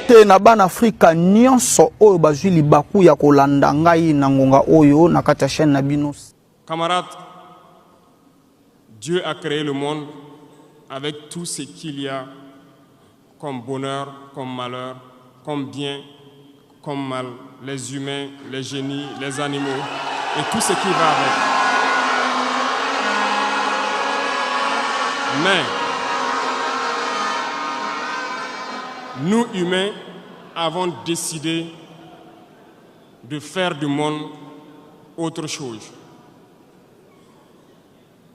te na ban Afrika nyonso oyo bazwi libaku ya kolanda ngai na ngonga oyo na kati ya chaîne na bino. Camarades, Dieu a créé le monde avec tout ce qu'il y a comme bonheur, comme malheur, comme bien, comme mal, les humains, les génies, les animaux et tout ce qui va avec. Mais nous, humains, avons décidé de faire du monde autre chose.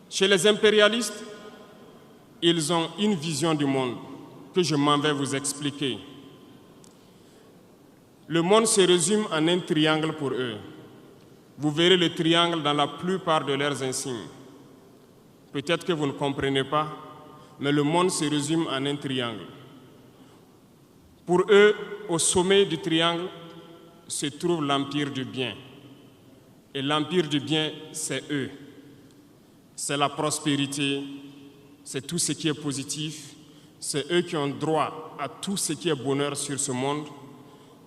Chez les impérialistes, ils ont une vision du monde que je m'en vais vous expliquer. Le monde se résume en un triangle pour eux. Vous verrez le triangle dans la plupart de leurs insignes. Peut-être que vous ne comprenez pas, mais le monde se résume en un triangle. Pour eux, au sommet du triangle, se trouve l'empire du bien. Et l'empire du bien, c'est eux. C'est la prospérité, c'est tout ce qui est positif. C'est eux qui ont droit à tout ce qui est bonheur sur ce monde.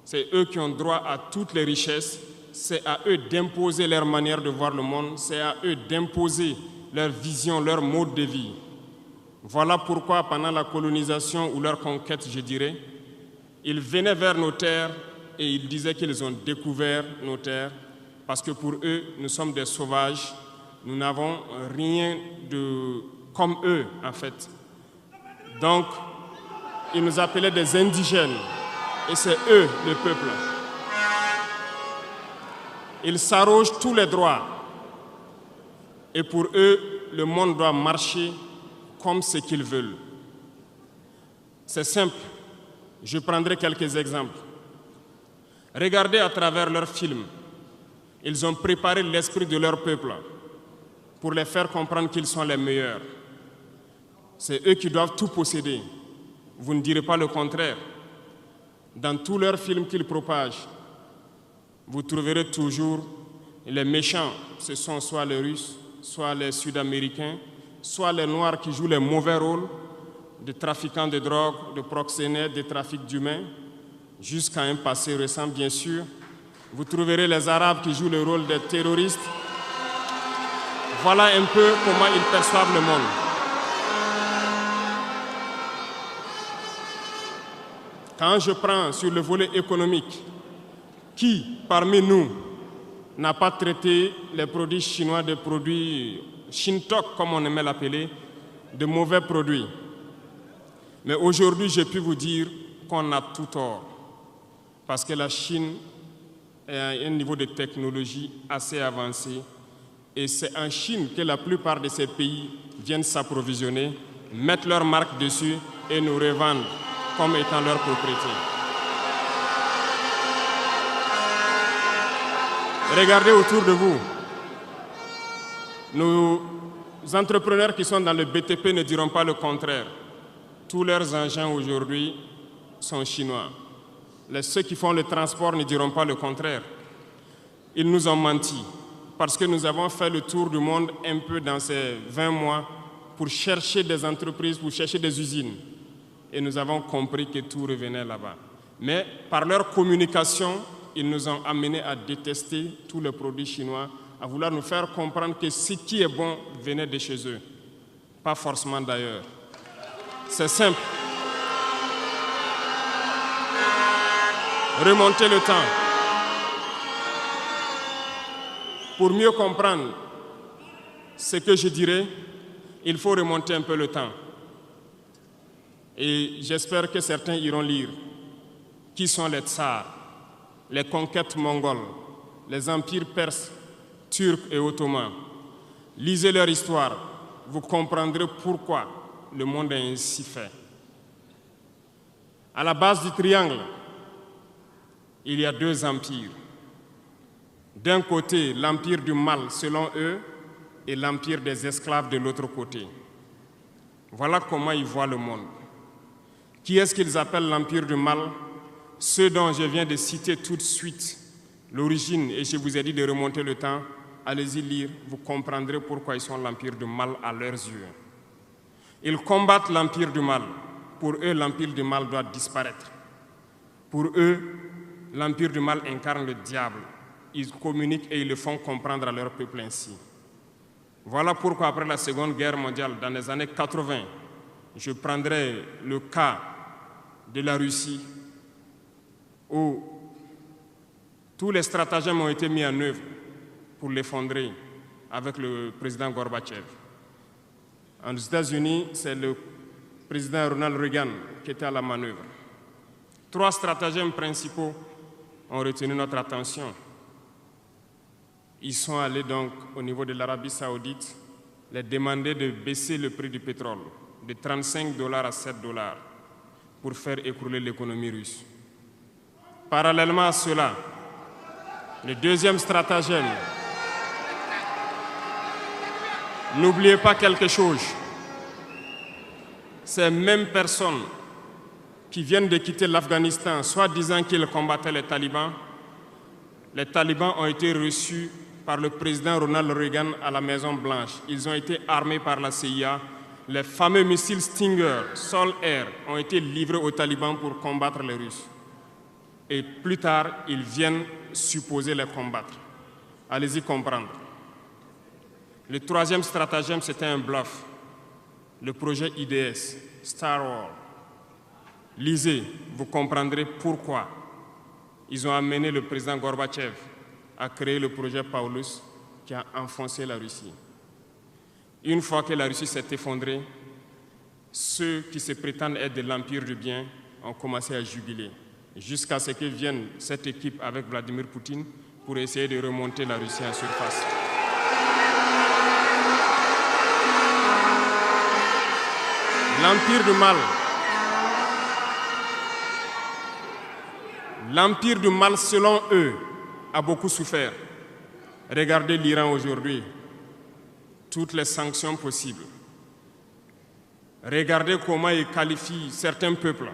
C'est eux qui ont droit à toutes les richesses. C'est à eux d'imposer leur manière de voir le monde. C'est à eux d'imposer leur vision, leur mode de vie. Voilà pourquoi pendant la colonisation ou leur conquête, je dirais, ils venaient vers nos terres et ils disaient qu'ils ont découvert nos terres parce que pour eux, nous sommes des sauvages. Nous n'avons rien de comme eux, en fait. Donc, ils nous appelaient des indigènes. Et c'est eux, le peuple. Ils s'arrogent tous les droits. Et pour eux, le monde doit marcher comme ce qu'ils veulent. C'est simple. Je prendrai quelques exemples. Regardez à travers leurs films. Ils ont préparé l'esprit de leur peuple pour les faire comprendre qu'ils sont les meilleurs. C'est eux qui doivent tout posséder. Vous ne direz pas le contraire. Dans tous leurs films qu'ils propagent, vous trouverez toujours les méchants. Ce sont soit les Russes, soit les Sud-Américains, soit les Noirs qui jouent les mauvais rôles de trafiquants de drogue, de proxénètes, de trafic d'humains, jusqu'à un passé récent, bien sûr. Vous trouverez les Arabes qui jouent le rôle des terroristes. Voilà un peu comment ils perçoivent le monde. Quand je prends sur le volet économique, qui parmi nous n'a pas traité les produits chinois des produits Shintok, comme on aimait l'appeler, de mauvais produits? Mais aujourd'hui, j'ai pu vous dire qu'on a tout tort, parce que la Chine est à un niveau de technologie assez avancé, et c'est en Chine que la plupart de ces pays viennent s'approvisionner, mettent leur marque dessus et nous revendent comme étant leur propriété. Regardez autour de vous. Nos entrepreneurs qui sont dans le BTP ne diront pas le contraire. Tous leurs engins aujourd'hui sont chinois. Ceux qui font le transport ne diront pas le contraire. Ils nous ont menti parce que nous avons fait le tour du monde un peu dans ces 20 mois pour chercher des entreprises, pour chercher des usines. Et nous avons compris que tout revenait là-bas. Mais par leur communication, ils nous ont amenés à détester tous les produits chinois, à vouloir nous faire comprendre que ce qui est bon venait de chez eux, pas forcément d'ailleurs. C'est simple. Remonter le temps. Pour mieux comprendre ce que je dirais, il faut remonter un peu le temps. Et j'espère que certains iront lire qui sont les tsars, les conquêtes mongoles, les empires perses, turcs et ottomans. Lisez leur histoire, vous comprendrez pourquoi le monde est ainsi fait. À la base du triangle, il y a deux empires. D'un côté, l'empire du mal, selon eux, et l'empire des esclaves de l'autre côté. Voilà comment ils voient le monde. Qui est-ce qu'ils appellent l'empire du mal? Ceux dont je viens de citer tout de suite l'origine, et je vous ai dit de remonter le temps, allez-y lire, vous comprendrez pourquoi ils sont l'empire du mal à leurs yeux. Ils combattent l'empire du mal. Pour eux, l'empire du mal doit disparaître. Pour eux, l'empire du mal incarne le diable. Ils communiquent et ils le font comprendre à leur peuple ainsi. Voilà pourquoi après la Seconde Guerre mondiale, dans les années 80, je prendrai le cas de la Russie où tous les stratagèmes ont été mis en œuvre pour l'effondrer avec le président Gorbatchev. Aux États-Unis, c'est le président Ronald Reagan qui était à la manœuvre. 3 stratagèmes principaux ont retenu notre attention. Ils sont allés donc au niveau de l'Arabie Saoudite les demander de baisser le prix du pétrole de $35 à $7 pour faire écrouler l'économie russe. Parallèlement à cela, le deuxième stratagème, n'oubliez pas quelque chose, ces mêmes personnes qui viennent de quitter l'Afghanistan, soit disant qu'ils combattaient les talibans ont été reçus par le président Ronald Reagan à la Maison-Blanche. Ils ont été armés par la CIA. Les fameux missiles Stinger, Sol-Air, ont été livrés aux talibans pour combattre les Russes. Et plus tard, ils viennent supposer les combattre. Allez-y comprendre. Le troisième stratagème, c'était un bluff. Le projet IDS, Star Wars. Lisez, vous comprendrez pourquoi ils ont amené le président Gorbatchev à créer le projet Paulus qui a enfoncé la Russie. Une fois que la Russie s'est effondrée, ceux qui se prétendent être de l'empire du bien ont commencé à jubiler, jusqu'à ce que vienne cette équipe avec Vladimir Poutine pour essayer de remonter la Russie en surface. L'empire du mal. L'empire du mal, selon eux, a beaucoup souffert. Regardez l'Iran aujourd'hui, toutes les sanctions possibles. Regardez comment ils qualifient certains peuples.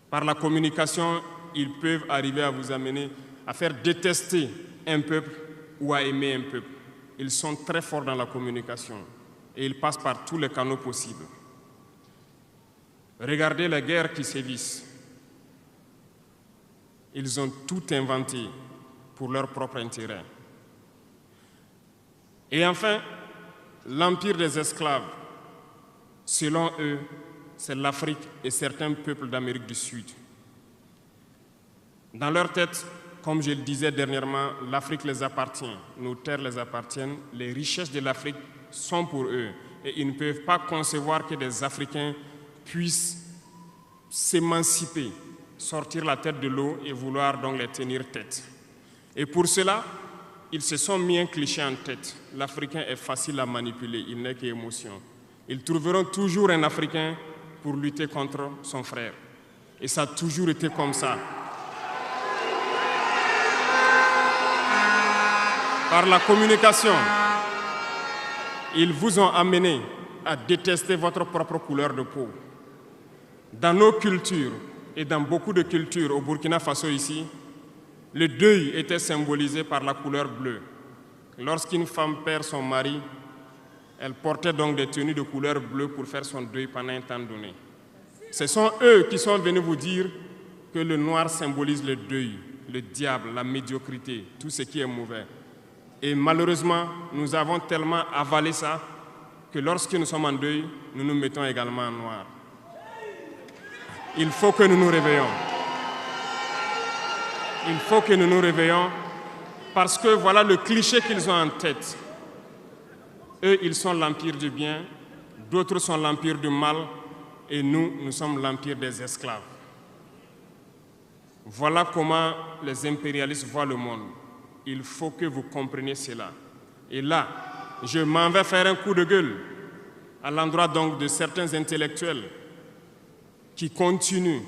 Par la communication, ils peuvent arriver à vous amener à faire détester un peuple ou à aimer un peuple. Ils sont très forts dans la communication et ils passent par tous les canaux possibles. Regardez les guerres qui sévissent. Ils ont tout inventé pour leur propre intérêt. Et enfin, l'empire des esclaves, selon eux, c'est l'Afrique et certains peuples d'Amérique du Sud. Dans leur tête, comme je le disais dernièrement, l'Afrique les appartient, nos terres les appartiennent, les richesses de l'Afrique sont pour eux. Et ils ne peuvent pas concevoir que des Africains puissent s'émanciper, sortir la tête de l'eau et vouloir donc les tenir tête. Et pour cela, ils se sont mis un cliché en tête. L'Africain est facile à manipuler, il n'est qu'émotion. Ils trouveront toujours un Africain pour lutter contre son frère. Et ça a toujours été comme ça. Par la communication, ils vous ont amené à détester votre propre couleur de peau. Dans nos cultures, et dans beaucoup de cultures, au Burkina Faso ici, le deuil était symbolisé par la couleur bleue. Lorsqu'une femme perd son mari, elle portait donc des tenues de couleur bleue pour faire son deuil pendant un temps donné. Ce sont eux qui sont venus vous dire que le noir symbolise le deuil, le diable, la médiocrité, tout ce qui est mauvais. Et malheureusement, nous avons tellement avalé ça que lorsque nous sommes en deuil, nous nous mettons également en noir. Il faut que nous nous réveillons. Il faut que nous nous réveillons parce que voilà le cliché qu'ils ont en tête. Eux, ils sont l'empire du bien, d'autres sont l'empire du mal et nous, nous sommes l'empire des esclaves. Voilà comment les impérialistes voient le monde. Il faut que vous compreniez cela. Et là, je m'en vais faire un coup de gueule à l'endroit donc de certains intellectuels qui continuent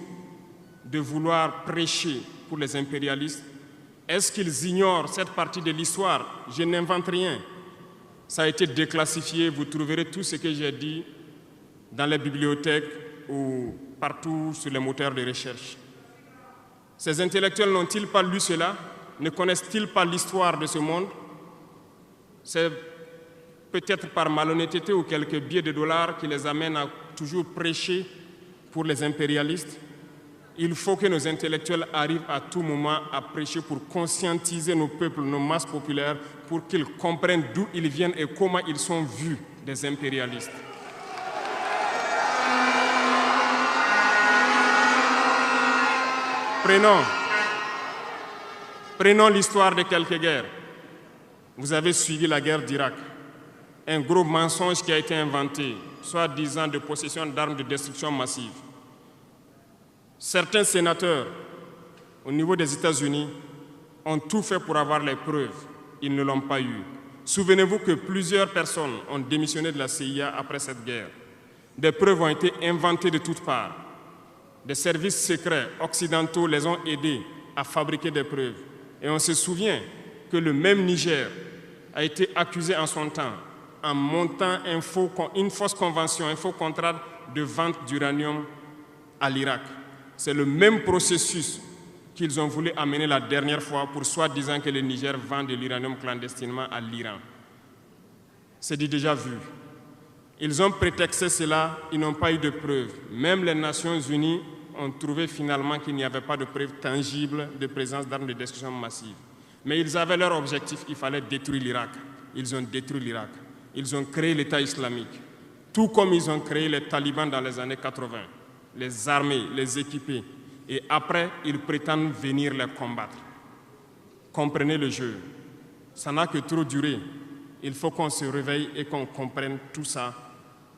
de vouloir prêcher pour les impérialistes. Est-ce qu'ils ignorent cette partie de l'histoire? Je n'invente rien. Ça a été déclassifié, vous trouverez tout ce que j'ai dit dans les bibliothèques ou partout sur les moteurs de recherche. Ces intellectuels n'ont-ils pas lu cela? Ne connaissent-ils pas l'histoire de ce monde? C'est peut-être par malhonnêteté ou quelques billets de dollars qui les amènent à toujours prêcher pour les impérialistes. Il faut que nos intellectuels arrivent à tout moment à prêcher pour conscientiser nos peuples, nos masses populaires, pour qu'ils comprennent d'où ils viennent et comment ils sont vus des impérialistes. Prenons l'histoire de quelques guerres. Vous avez suivi la guerre d'Irak. Un gros mensonge qui a été inventé, soi-disant de possession d'armes de destruction massive. Certains sénateurs, au niveau des États-Unis, ont tout fait pour avoir les preuves. Ils ne l'ont pas eu. Souvenez-vous que plusieurs personnes ont démissionné de la CIA après cette guerre. Des preuves ont été inventées de toutes parts. Des services secrets occidentaux les ont aidés à fabriquer des preuves. Et on se souvient que le même Niger a été accusé en son temps en montant une fausse convention, un faux contrat de vente d'uranium à l'Irak. C'est le même processus qu'ils ont voulu amener la dernière fois pour soi-disant que le Niger vend de l'uranium clandestinement à l'Iran. C'est déjà vu. Ils ont prétexté cela, ils n'ont pas eu de preuves. Même les Nations Unies ont trouvé finalement qu'il n'y avait pas de preuves tangibles de présence d'armes de destruction massive. Mais ils avaient leur objectif, il fallait détruire l'Irak. Ils ont détruit l'Irak. Ils ont créé l'État islamique, tout comme ils ont créé les talibans dans les années 80, les armés, les équipés. Et après, ils prétendent venir les combattre. Comprenez le jeu. Ça n'a que trop duré. Il faut qu'on se réveille et qu'on comprenne tout ça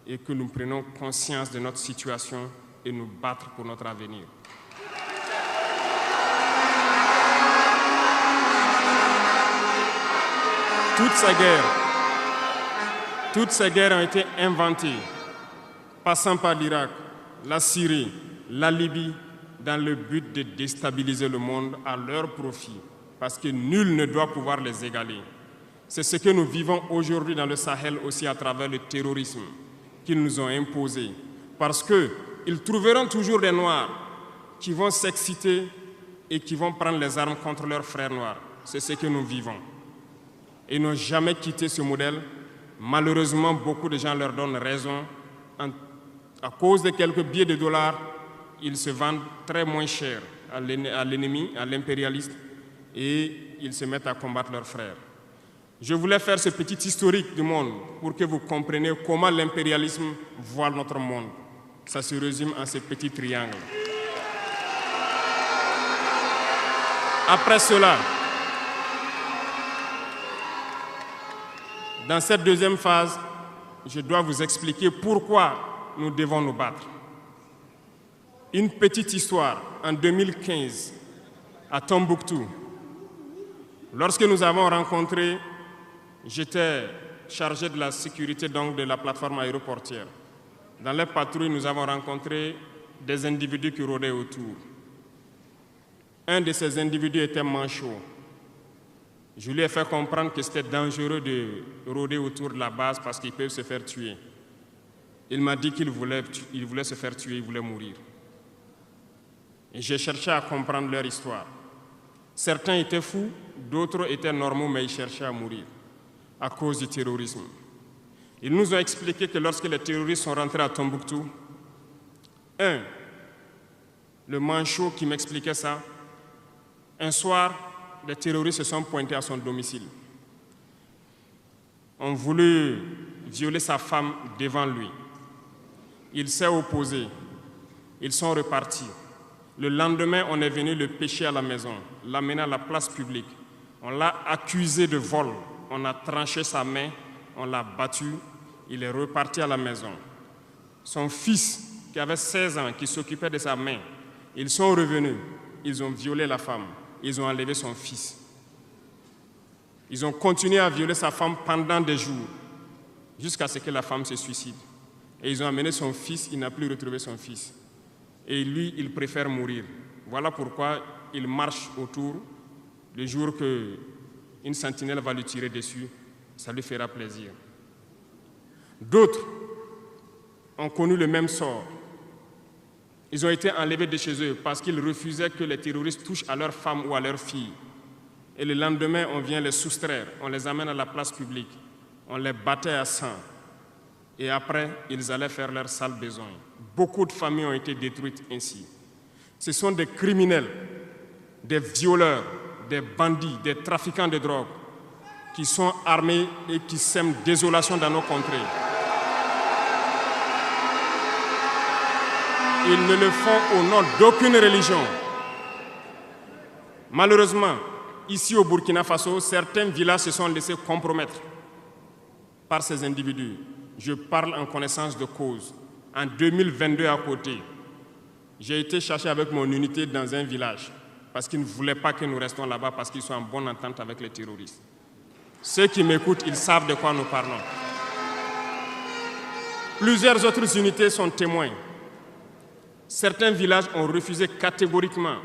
et que nous prenions conscience de notre situation et nous battre pour notre avenir. Toutes ces guerres ont été inventées, passant par l'Irak, la Syrie, la Libye, dans le but de déstabiliser le monde à leur profit, parce que nul ne doit pouvoir les égaler. C'est ce que nous vivons aujourd'hui dans le Sahel aussi à travers le terrorisme qu'ils nous ont imposé, parce qu'ils trouveront toujours des Noirs qui vont s'exciter et qui vont prendre les armes contre leurs frères noirs. C'est ce que nous vivons. Ils n'ont jamais quitté ce modèle. Malheureusement, beaucoup de gens leur donnent raison. À cause de quelques billets de dollars, ils se vendent très moins cher à l'ennemi, à l'impérialiste, et ils se mettent à combattre leurs frères. Je voulais faire ce petit historique du monde pour que vous compreniez comment l'impérialisme voit notre monde. Ça se résume en ces petits triangles. Après cela, dans cette deuxième phase, je dois vous expliquer pourquoi nous devons nous battre. Une petite histoire, en 2015, à Tombouctou, lorsque nous avons rencontré, j'étais chargé de la sécurité donc, de la plateforme aéroportière. Dans les patrouilles, nous avons rencontré des individus qui rôdaient autour. Un de ces individus était manchot. Je lui ai fait comprendre que c'était dangereux de rôder autour de la base parce qu'ils peuvent se faire tuer. Il m'a dit qu'il voulait se faire tuer, il voulait mourir. Et j'ai cherché à comprendre leur histoire. Certains étaient fous, d'autres étaient normaux, mais ils cherchaient à mourir à cause du terrorisme. Ils nous ont expliqué que lorsque les terroristes sont rentrés à Tombouctou, le manchot qui m'expliquait ça, un soir, les terroristes se sont pointés à son domicile. On voulait violer sa femme devant lui. Il s'est opposé. Ils sont repartis. Le lendemain, on est venu le pêcher à la maison, l'amener à la place publique. On l'a accusé de vol. On a tranché sa main, on l'a battu. Il est reparti à la maison. Son fils, qui avait 16 ans, qui s'occupait de sa main, ils sont revenus. Ils ont violé la femme. Ils ont enlevé son fils. Ils ont continué à violer sa femme pendant des jours, jusqu'à ce que la femme se suicide. Et ils ont amené son fils, il n'a plus retrouvé son fils. Et lui, il préfère mourir. Voilà pourquoi il marche autour. Le jour qu'une sentinelle va lui tirer dessus, ça lui fera plaisir. D'autres ont connu le même sort. Ils ont été enlevés de chez eux parce qu'ils refusaient que les terroristes touchent à leurs femmes ou à leurs filles. Et le lendemain, on vient les soustraire, on les amène à la place publique, on les battait à sang. Et après, ils allaient faire leurs sales besoins. Beaucoup de familles ont été détruites ainsi. Ce sont des criminels, des violeurs, des bandits, des trafiquants de drogue qui sont armés et qui sèment désolation dans nos contrées. Ils ne le font au nom d'aucune religion. Malheureusement, ici au Burkina Faso, certains villages se sont laissés compromettre par ces individus. Je parle en connaissance de cause. En 2022 à côté, j'ai été chercher avec mon unité dans un village parce qu'ils ne voulaient pas que nous restions là-bas parce qu'ils sont en bonne entente avec les terroristes. Ceux qui m'écoutent, ils savent de quoi nous parlons. Plusieurs autres unités sont témoins. Certains villages ont refusé catégoriquement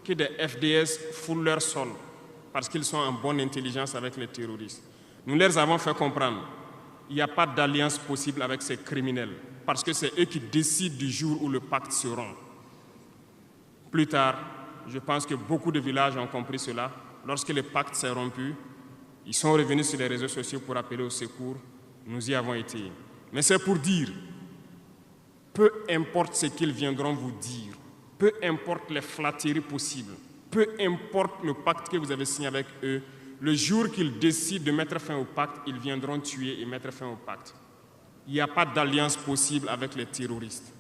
que des FDS foulent leur sol parce qu'ils sont en bonne intelligence avec les terroristes. Nous leur avons fait comprendre qu'il n'y a pas d'alliance possible avec ces criminels parce que c'est eux qui décident du jour où le pacte se rompt. Plus tard, je pense que beaucoup de villages ont compris cela. Lorsque le pacte s'est rompu, ils sont revenus sur les réseaux sociaux pour appeler au secours. Nous y avons été. Mais c'est pour dire, peu importe ce qu'ils viendront vous dire, peu importe les flatteries possibles, peu importe le pacte que vous avez signé avec eux, le jour qu'ils décident de mettre fin au pacte, ils viendront tuer et mettre fin au pacte. Il n'y a pas d'alliance possible avec les terroristes.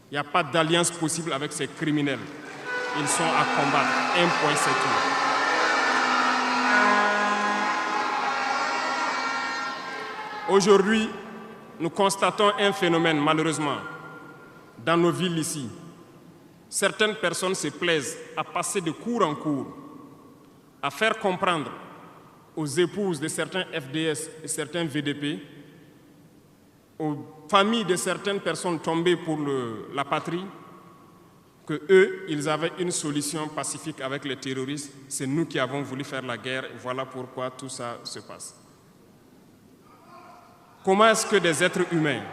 Il n'y a pas d'alliance possible avec ces criminels. Ils sont à combattre. Un point, c'est tout. Aujourd'hui, nous constatons un phénomène, malheureusement, dans nos villes ici. Certaines personnes se plaisent à passer de cour en cour, à faire comprendre aux épouses de certains FDS et certains VDP, aux familles de certaines personnes tombées pour la patrie, que eux, ils avaient une solution pacifique avec les terroristes. C'est nous qui avons voulu faire la guerre. Et voilà pourquoi tout ça se passe. Comment est-ce que des êtres humains,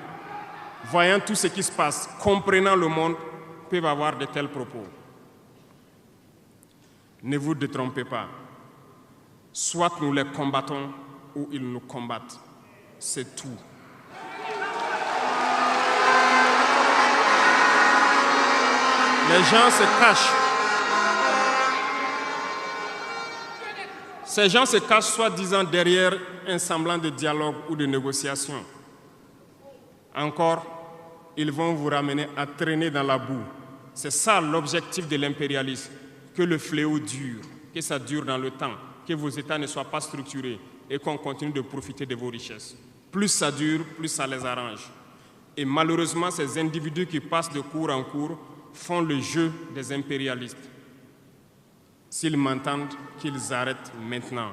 voyant tout ce qui se passe, comprenant le monde, peuvent avoir de tels propos? Ne vous détrompez pas. Soit nous les combattons ou ils nous combattent. C'est tout. Les gens se cachent. Ces gens se cachent soi-disant derrière un semblant de dialogue ou de négociation. Encore, ils vont vous ramener à traîner dans la boue. C'est ça l'objectif de l'impérialisme, que le fléau dure, que ça dure dans le temps, que vos États ne soient pas structurés et qu'on continue de profiter de vos richesses. Plus ça dure, plus ça les arrange. Et malheureusement, ces individus qui passent de cour en cour font le jeu des impérialistes. S'ils m'entendent, qu'ils arrêtent maintenant,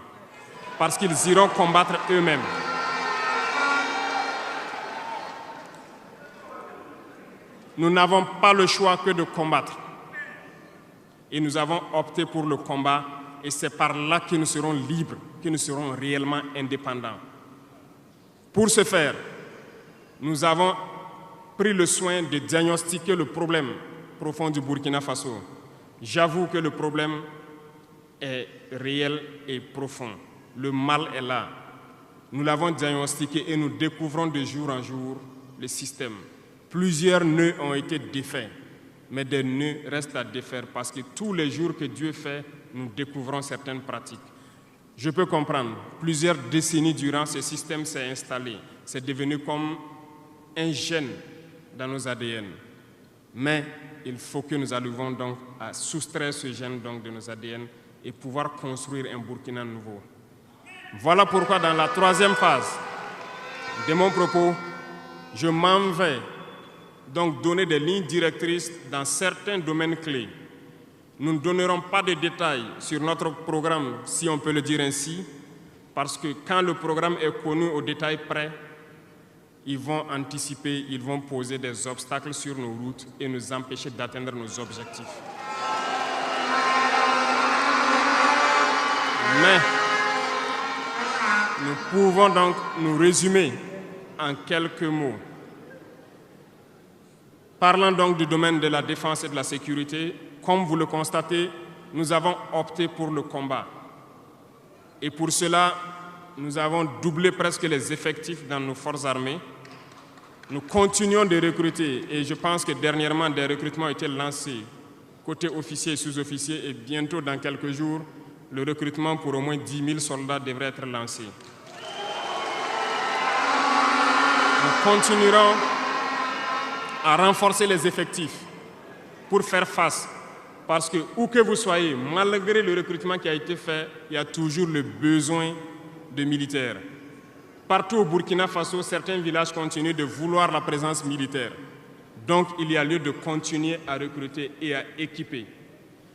parce qu'ils iront combattre eux-mêmes. Nous n'avons pas le choix que de combattre. Et nous avons opté pour le combat, et c'est par là que nous serons libres, que nous serons réellement indépendants. Pour ce faire, nous avons pris le soin de diagnostiquer le problème profond du Burkina Faso. J'avoue que le problème est réel et profond. Le mal est là. Nous l'avons diagnostiqué et nous découvrons de jour en jour le système. Plusieurs nœuds ont été défaits, mais des nœuds restent à défaire parce que tous les jours que Dieu fait, nous découvrons certaines pratiques. Je peux comprendre, plusieurs décennies durant, ce système s'est installé. C'est devenu comme un gène dans nos ADN. Mais il faut que nous arrivions donc à soustraire ce gène donc de nos ADN et pouvoir construire un Burkina nouveau. Voilà pourquoi dans la troisième phase de mon propos, je m'en vais donc donner des lignes directrices dans certains domaines clés. Nous ne donnerons pas de détails sur notre programme, si on peut le dire ainsi, parce que quand le programme est connu au détail près, ils vont anticiper, ils vont poser des obstacles sur nos routes et nous empêcher d'atteindre nos objectifs. Mais nous pouvons donc nous résumer en quelques mots. Parlant donc du domaine de la défense et de la sécurité, comme vous le constatez, nous avons opté pour le combat. Et pour cela, nous avons doublé presque les effectifs dans nos forces armées. Nous continuons de recruter et je pense que dernièrement des recrutements ont été lancés côté officiers et sous-officiers, et bientôt, dans quelques jours, le recrutement pour au moins 10 000 soldats devrait être lancé. Nous continuerons à renforcer les effectifs pour faire face, parce que où que vous soyez, malgré le recrutement qui a été fait, il y a toujours le besoin de militaires. Partout au Burkina Faso, certains villages continuent de vouloir la présence militaire. Donc, il y a lieu de continuer à recruter et à équiper.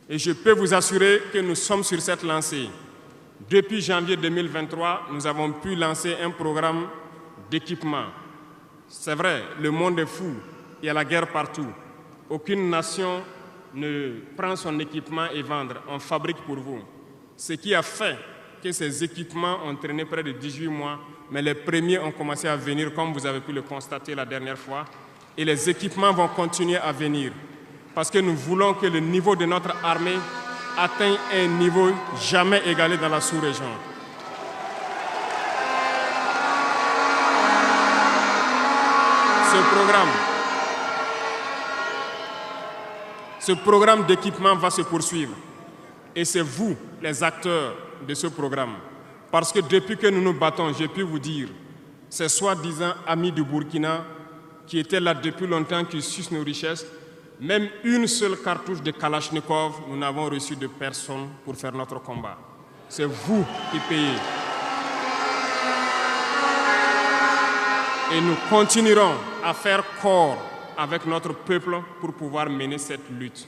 Et je peux vous assurer que nous sommes sur cette lancée. Depuis janvier 2023, nous avons pu lancer un programme d'équipement. C'est vrai, le monde est fou, il y a la guerre partout. Aucune nation ne prend son équipement et vendre, on fabrique pour vous. Ce qui a fait que ces équipements ont traîné près de 18 mois, mais les premiers ont commencé à venir, comme vous avez pu le constater la dernière fois, et les équipements vont continuer à venir, parce que nous voulons que le niveau de notre armée atteigne un niveau jamais égalé dans la sous-région. Ce programme d'équipement va se poursuivre. Et c'est vous, les acteurs de ce programme. Parce que depuis que nous nous battons, j'ai pu vous dire, ces soi-disant amis du Burkina qui étaient là depuis longtemps, qui sucent nos richesses, même une seule cartouche de Kalachnikov, nous n'avons reçu de personne pour faire notre combat. C'est vous qui payez. Et nous continuerons à faire corps avec notre peuple pour pouvoir mener cette lutte.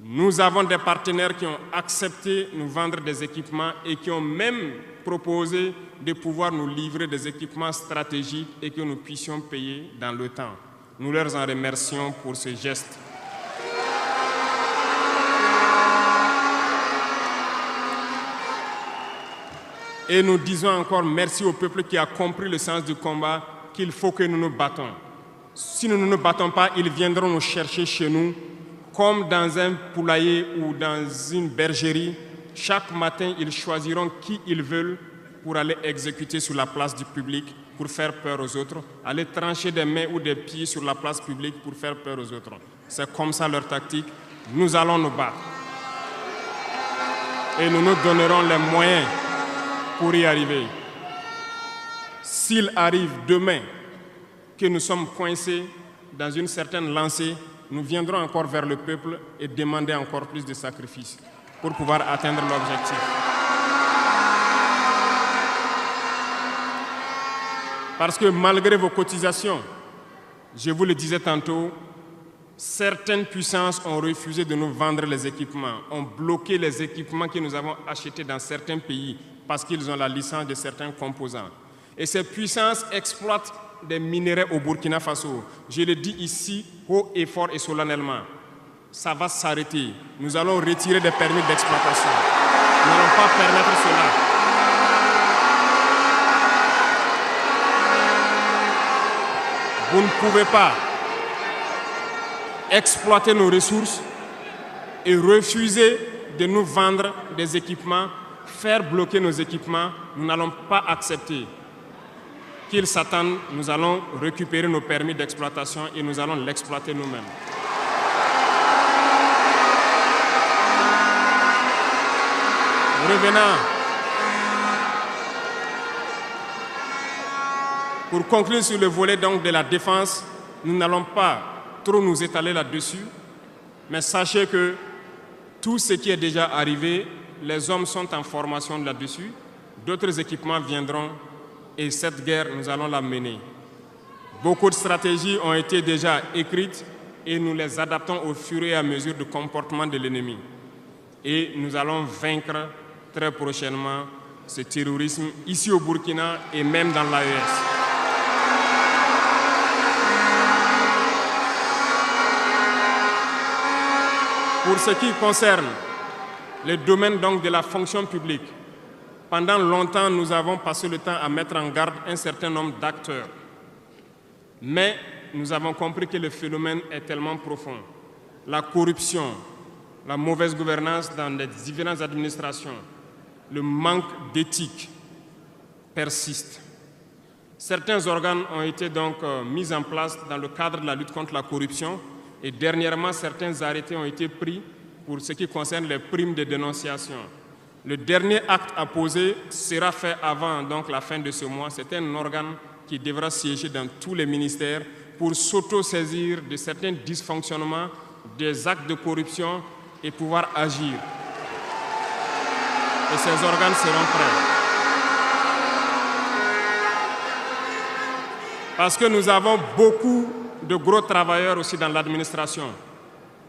Nous avons des partenaires qui ont accepté de nous vendre des équipements et qui ont même proposé de pouvoir nous livrer des équipements stratégiques et que nous puissions payer dans le temps. Nous leur en remercions pour ce geste. Et nous disons encore merci au peuple qui a compris le sens du combat, qu'il faut que nous nous battons. Si nous ne nous battons pas, ils viendront nous chercher chez nous, comme dans un poulailler ou dans une bergerie. Chaque matin, ils choisiront qui ils veulent pour aller exécuter sur la place du public, pour faire peur aux autres, aller trancher des mains ou des pieds sur la place publique pour faire peur aux autres. C'est comme ça leur tactique. Nous allons nous battre. Et nous nous donnerons les moyens pour y arriver. S'il arrive demain que nous sommes coincés dans une certaine lancée, nous viendrons encore vers le peuple et demander encore plus de sacrifices pour pouvoir atteindre l'objectif. Parce que malgré vos cotisations, je vous le disais tantôt, certaines puissances ont refusé de nous vendre les équipements, ont bloqué les équipements que nous avons achetés dans certains pays parce qu'ils ont la licence de certains composants. Et ces puissances exploitent des minerais au Burkina Faso. Je le dis ici, haut et fort et solennellement. Ça va s'arrêter. Nous allons retirer des permis d'exploitation. Nous n'allons pas permettre cela. Vous ne pouvez pas exploiter nos ressources et refuser de nous vendre des équipements, faire bloquer nos équipements. Nous n'allons pas accepter qu'ils s'attendent. Nous allons récupérer nos permis d'exploitation et nous allons l'exploiter nous-mêmes. Revenant. Pour conclure sur le volet donc de la défense, nous n'allons pas trop nous étaler là-dessus, mais sachez que tout ce qui est déjà arrivé, les hommes sont en formation là-dessus, d'autres équipements viendront et cette guerre, nous allons la mener. Beaucoup de stratégies ont été déjà écrites et nous les adaptons au fur et à mesure du comportement de l'ennemi. Et nous allons vaincre très prochainement ce terrorisme ici au Burkina et même dans l'AES. Pour ce qui concerne le domaine donc de la fonction publique, pendant longtemps, nous avons passé le temps à mettre en garde un certain nombre d'acteurs. Mais nous avons compris que le phénomène est tellement profond. La corruption, la mauvaise gouvernance dans les différentes administrations, le manque d'éthique persiste. Certains organes ont été donc mis en place dans le cadre de la lutte contre la corruption, Et dernièrement, certains arrêtés ont été pris pour ce qui concerne les primes de dénonciation. Le dernier acte à poser sera fait avant donc, la fin de ce mois. C'est un organe qui devra siéger dans tous les ministères pour s'auto-saisir de certains dysfonctionnements, des actes de corruption et pouvoir agir. Et ces organes seront prêts. Parce que nous avons beaucoup de gros travailleurs aussi dans l'administration,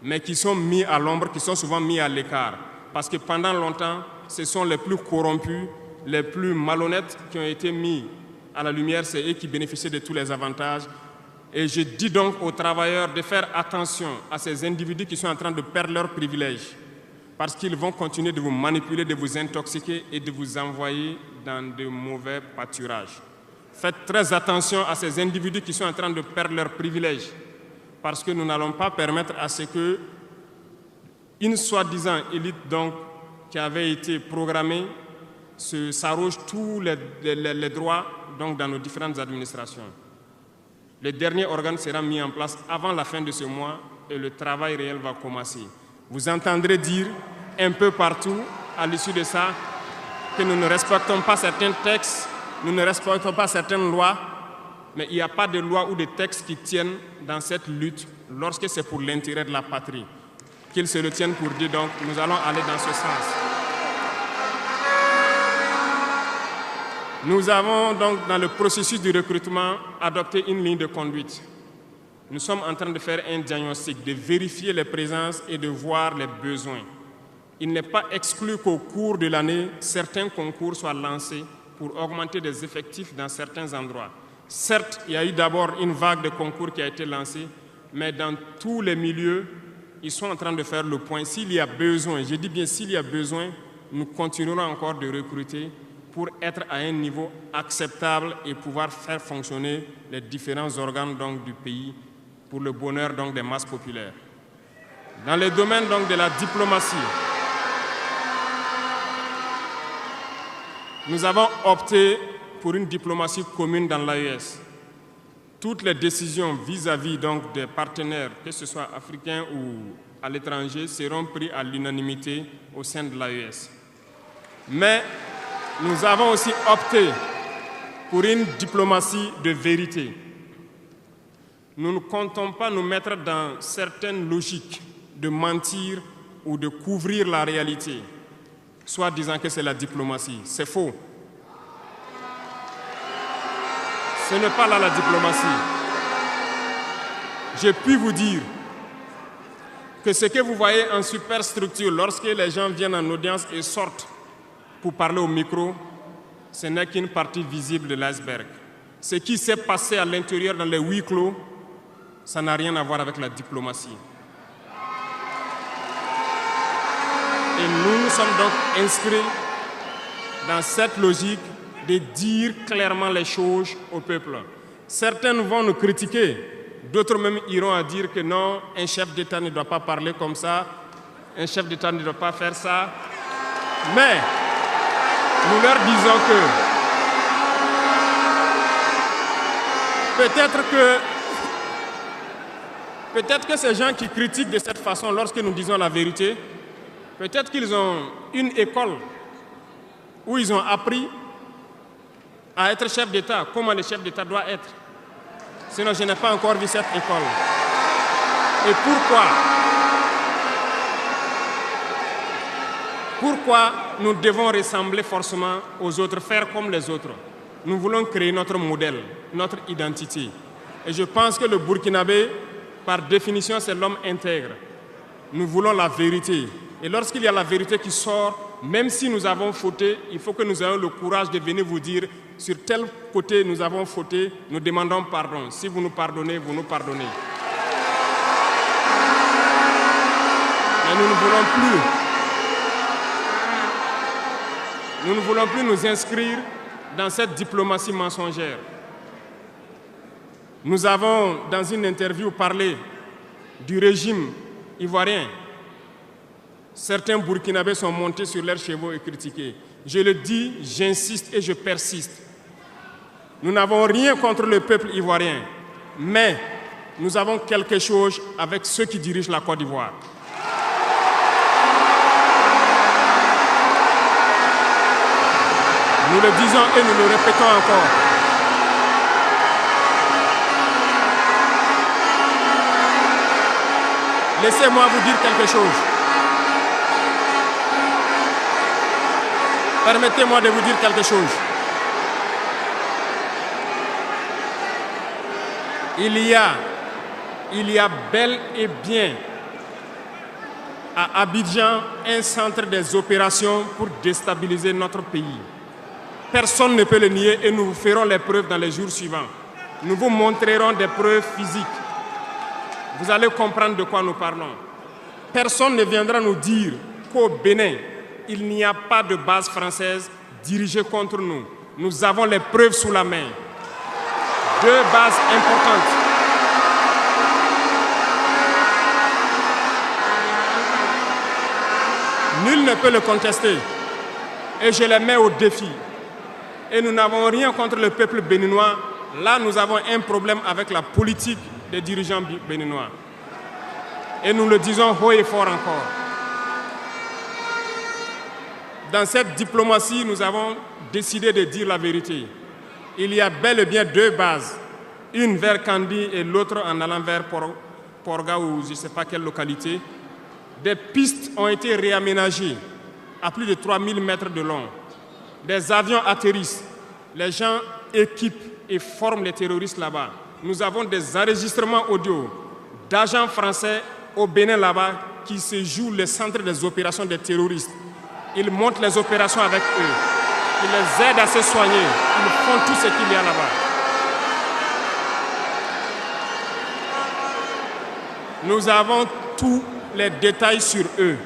mais qui sont mis à l'ombre, qui sont souvent mis à l'écart. Parce que pendant longtemps, ce sont les plus corrompus, les plus malhonnêtes qui ont été mis à la lumière, c'est eux qui bénéficient de tous les avantages. Et je dis donc aux travailleurs de faire attention à ces individus qui sont en train de perdre leurs privilèges, parce qu'ils vont continuer de vous manipuler, de vous intoxiquer et de vous envoyer dans de mauvais pâturages. Faites très attention à ces individus qui sont en train de perdre leurs privilèges, parce que nous n'allons pas permettre à ce que une soi-disant élite donc, qui avait été programmée s'arroge tous les droits donc, dans nos différentes administrations. Le dernier organe sera mis en place avant la fin de ce mois et le travail réel va commencer. Vous entendrez dire un peu partout, à l'issue de ça, que nous ne respectons pas certains textes, nous ne respectons pas certaines lois, mais il n'y a pas de loi ou de textes qui tiennent dans cette lutte lorsque c'est pour l'intérêt de la patrie. Qu'ils se le tiennent pour dire, donc, nous allons aller dans ce sens. Nous avons donc, dans le processus de recrutement, adopté une ligne de conduite. Nous sommes en train de faire un diagnostic, de vérifier les présences et de voir les besoins. Il n'est pas exclu qu'au cours de l'année, certains concours soient lancés pour augmenter des effectifs dans certains endroits. Certes, il y a eu d'abord une vague de concours qui a été lancée, mais dans tous les milieux, ils sont en train de faire le point. S'il y a besoin, je dis bien s'il y a besoin, nous continuerons encore de recruter pour être à un niveau acceptable et pouvoir faire fonctionner les différents organes donc, du pays pour le bonheur donc, des masses populaires. Dans le domaine donc, de la diplomatie, nous avons opté pour une diplomatie commune dans l'AES. Toutes les décisions vis-à-vis donc, des partenaires, que ce soit africains ou à l'étranger, seront prises à l'unanimité au sein de l'AES. Mais nous avons aussi opté pour une diplomatie de vérité. Nous ne comptons pas nous mettre dans certaines logiques de mentir ou de couvrir la réalité, soit disant que c'est la diplomatie. C'est faux. Ce n'est pas là la diplomatie. Je puis vous dire que ce que vous voyez en superstructure, lorsque les gens viennent en audience et sortent pour parler au micro, ce n'est qu'une partie visible de l'iceberg. Ce qui s'est passé à l'intérieur dans les huis clos, ça n'a rien à voir avec la diplomatie. Et nous nous sommes donc inscrits dans cette logique de dire clairement les choses au peuple. Certains vont nous critiquer, d'autres même iront à dire que non, un chef d'État ne doit pas parler comme ça, un chef d'État ne doit pas faire ça. Mais nous leur disons que peut-être que ces gens qui critiquent de cette façon, lorsque nous disons la vérité, peut-être qu'ils ont une école où ils ont appris à être chef d'État, comment le chef d'État doit être. Sinon, je n'ai pas encore vu cette école. Et pourquoi nous devons ressembler forcément aux autres, faire comme les autres? Nous voulons créer notre modèle, notre identité. Et je pense que le Burkinabé, par définition, c'est l'homme intègre. Nous voulons la vérité. Et lorsqu'il y a la vérité qui sort, même si nous avons fauté, il faut que nous ayons le courage de venir vous dire sur tel côté nous avons fauté, nous demandons pardon. Si vous nous pardonnez, vous nous pardonnez. Mais nous ne voulons plus nous inscrire dans cette diplomatie mensongère. Nous avons, dans une interview, parlé du régime ivoirien. Certains Burkinabés sont montés sur leurs chevaux et critiqués. Je le dis, j'insiste et je persiste. Nous n'avons rien contre le peuple ivoirien, mais nous avons quelque chose avec ceux qui dirigent la Côte d'Ivoire. Nous le disons et nous le répétons encore. Laissez-moi vous dire quelque chose. Permettez-moi de vous dire quelque chose. Il y a bel et bien à Abidjan un centre des opérations pour déstabiliser notre pays. Personne ne peut le nier et nous vous ferons les preuves dans les jours suivants. Nous vous montrerons des preuves physiques. Vous allez comprendre de quoi nous parlons. Personne ne viendra nous dire qu'au Bénin, il n'y a pas de base française dirigée contre nous. Nous avons les preuves sous la main. 2 bases importantes. Nul ne peut le contester. Et je les mets au défi. Et nous n'avons rien contre le peuple béninois. Là, nous avons un problème avec la politique des dirigeants béninois. Et nous le disons haut et fort encore. Dans cette diplomatie, nous avons décidé de dire la vérité. Il y a bel et bien 2 bases, une vers Kandi et l'autre en allant vers Porga ou je ne sais pas quelle localité. Des pistes ont été réaménagées à plus de 3000 mètres de long. Des avions atterrissent, les gens équipent et forment les terroristes là-bas. Nous avons des enregistrements audio d'agents français au Bénin là-bas qui se jouent le centre des opérations des terroristes. Ils montent les opérations avec eux. Ils les aident à se soigner. Ils font tout ce qu'il y a là-bas. Nous avons tous les détails sur eux.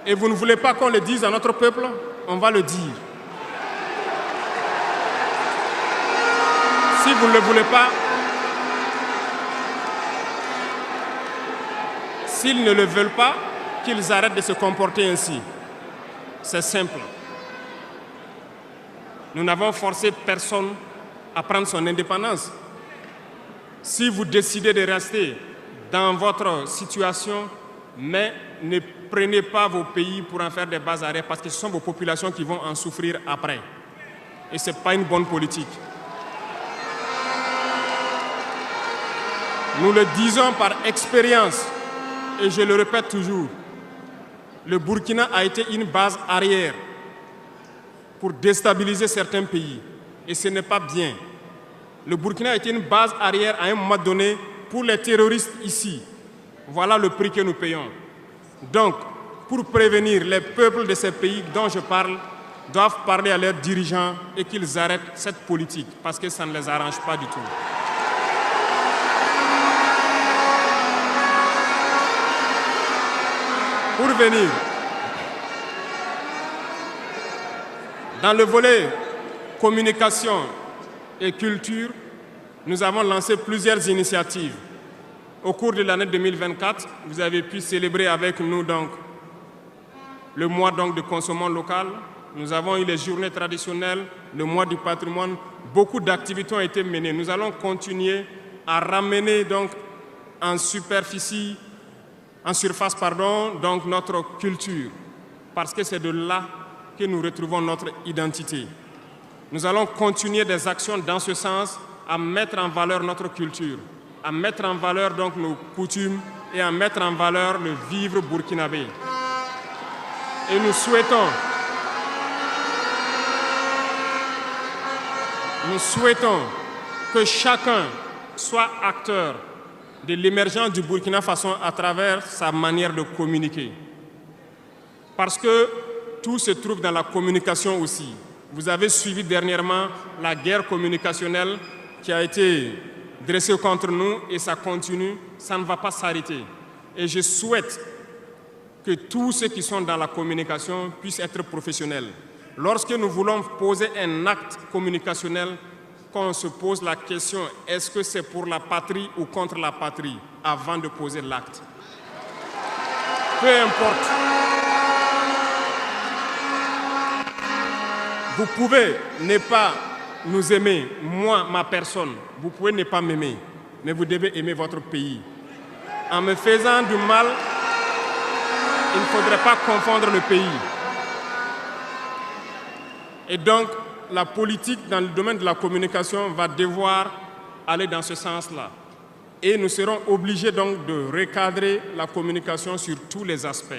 Et vous ne voulez pas qu'on le dise à notre peuple? On va le dire. Si vous ne le voulez pas, s'ils ne le veulent pas, qu'ils arrêtent de se comporter ainsi. C'est simple. Nous n'avons forcé personne à prendre son indépendance. Si vous décidez de rester dans votre situation, mais ne prenez pas vos pays pour en faire des bases arrière parce que ce sont vos populations qui vont en souffrir après. Et ce n'est pas une bonne politique. Nous le disons par expérience, et je le répète toujours, le Burkina a été une base arrière pour déstabiliser certains pays. Et ce n'est pas bien. Le Burkina a été une base arrière à un moment donné pour les terroristes ici. Voilà le prix que nous payons. Donc, pour prévenir les peuples de ces pays dont je parle, doivent parler à leurs dirigeants et qu'ils arrêtent cette politique parce que ça ne les arrange pas du tout. Pour venir, dans le volet communication et culture, nous avons lancé plusieurs initiatives. Au cours de l'année 2024, vous avez pu célébrer avec nous donc, le mois donc, de consommation locale. Nous avons eu les journées traditionnelles, le mois du patrimoine. Beaucoup d'activités ont été menées. Nous allons continuer à ramener donc, en surface, donc notre culture, parce que c'est de là que nous retrouvons notre identité. Nous allons continuer des actions dans ce sens, à mettre en valeur notre culture, à mettre en valeur donc nos coutumes et à mettre en valeur le vivre burkinabé. Et nous souhaitons que chacun soit acteur de l'émergence du Burkina Faso à travers sa manière de communiquer. Parce que tout se trouve dans la communication aussi. Vous avez suivi dernièrement la guerre communicationnelle qui a été dressée contre nous et ça continue, ça ne va pas s'arrêter. Et je souhaite que tous ceux qui sont dans la communication puissent être professionnels. Lorsque nous voulons poser un acte communicationnel, qu'on se pose la question, est-ce que c'est pour la patrie ou contre la patrie, avant de poser l'acte. Peu importe. Vous pouvez ne pas nous aimer, moi, ma personne. Vous pouvez ne pas m'aimer. mais vous devez aimer votre pays. En me faisant du mal, il ne faudrait pas confondre le pays. Et donc, la politique dans le domaine de la communication va devoir aller dans ce sens-là. Et nous serons obligés donc de recadrer la communication sur tous les aspects.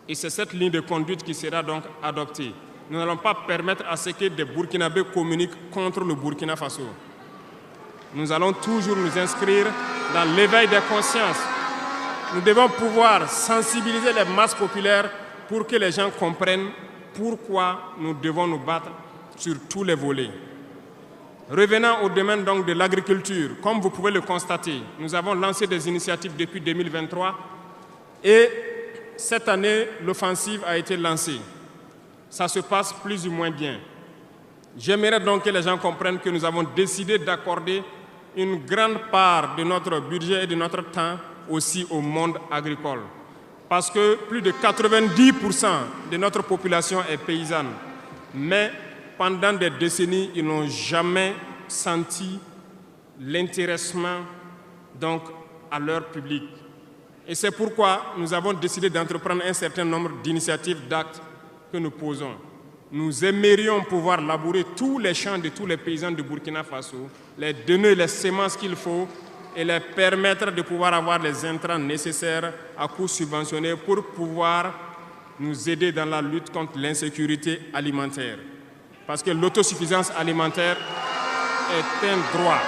Et c'est cette ligne de conduite qui sera donc adoptée. Nous n'allons pas permettre à ce que des Burkinabés communiquent contre le Burkina Faso. Nous allons toujours nous inscrire dans l'éveil des consciences. Nous devons pouvoir sensibiliser les masses populaires pour que les gens comprennent pourquoi nous devons nous battre sur tous les volets. Revenant au domaine donc de l'agriculture, comme vous pouvez le constater, nous avons lancé des initiatives depuis 2023 et cette année, l'offensive a été lancée. Ça se passe plus ou moins bien. J'aimerais donc que les gens comprennent que nous avons décidé d'accorder une grande part de notre budget et de notre temps aussi au monde agricole. Parce que plus de 90% de notre population est paysanne. Mais pendant des décennies, ils n'ont jamais senti l'intéressement donc, à leur public. Et c'est pourquoi nous avons décidé d'entreprendre un certain nombre d'initiatives, d'actes que nous posons. Nous aimerions pouvoir labourer tous les champs de tous les paysans de Burkina Faso, les donner les semences qu'il faut et les permettre de pouvoir avoir les intrants nécessaires à coûts subventionnés pour pouvoir nous aider dans la lutte contre l'insécurité alimentaire. Parce que l'autosuffisance alimentaire est un droit.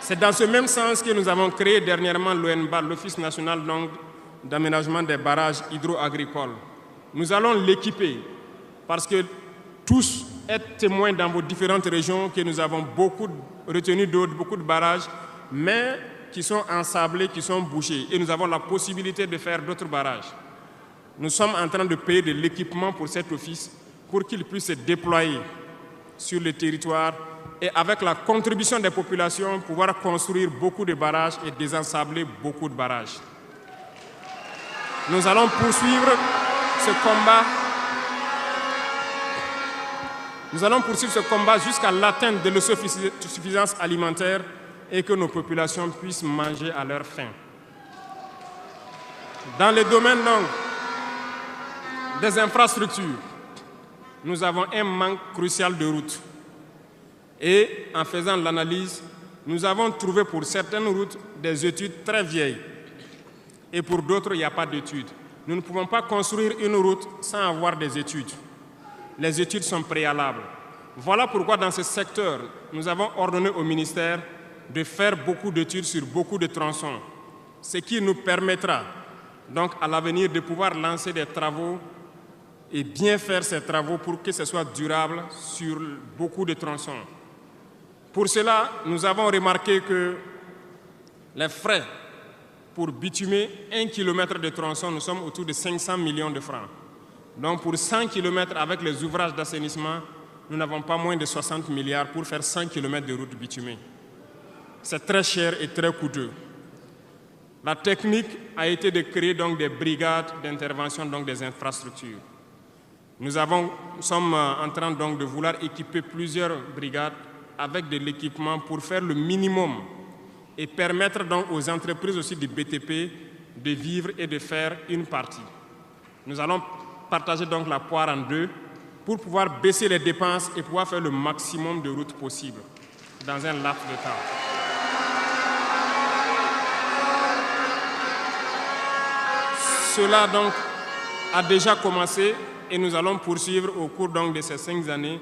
C'est dans ce même sens que nous avons créé dernièrement l'ONBA, l'Office national d'aménagement des barrages hydro-agricoles. Nous allons l'équiper parce que tous êtes témoins dans vos différentes régions que nous avons beaucoup retenu d'eau, beaucoup de barrages, mais qui sont ensablés, qui sont bouchés. Et nous avons la possibilité de faire d'autres barrages. Nous sommes en train de payer de l'équipement pour cet office pour qu'il puisse se déployer sur le territoire et avec la contribution des populations, pouvoir construire beaucoup de barrages et désensabler beaucoup de barrages. Nous allons poursuivre ce combat. Nous allons poursuivre ce combat jusqu'à l'atteinte de l'autosuffisance alimentaire et que nos populations puissent manger à leur faim. Dans le domaine donc, des infrastructures, nous avons un manque crucial de routes. Et en faisant l'analyse, nous avons trouvé pour certaines routes des études très vieilles. Et pour d'autres, il n'y a pas d'études. Nous ne pouvons pas construire une route sans avoir des études. Les études sont préalables. Voilà pourquoi dans ce secteur, nous avons ordonné au ministère de faire beaucoup d'études sur beaucoup de tronçons, ce qui nous permettra donc à l'avenir de pouvoir lancer des travaux et bien faire ces travaux pour que ce soit durable sur beaucoup de tronçons. Pour cela, nous avons remarqué que les frais pour bitumer 1 km de tronçon, nous sommes autour de 500 millions de francs. Donc pour 100 km avec les ouvrages d'assainissement, nous n'avons pas moins de 60 milliards pour faire 100 km de route bitumée. C'est très cher et très coûteux. La technique a été de créer donc des brigades d'intervention, donc des infrastructures. Nous sommes en train donc de vouloir équiper plusieurs brigades avec de l'équipement pour faire le minimum et permettre donc aux entreprises aussi du BTP de vivre et de faire une partie. Nous allons partager donc la poire en deux pour pouvoir baisser les dépenses et pouvoir faire le maximum de routes possibles dans un laps de temps. Cela donc a déjà commencé et nous allons poursuivre au cours donc de ces 5 années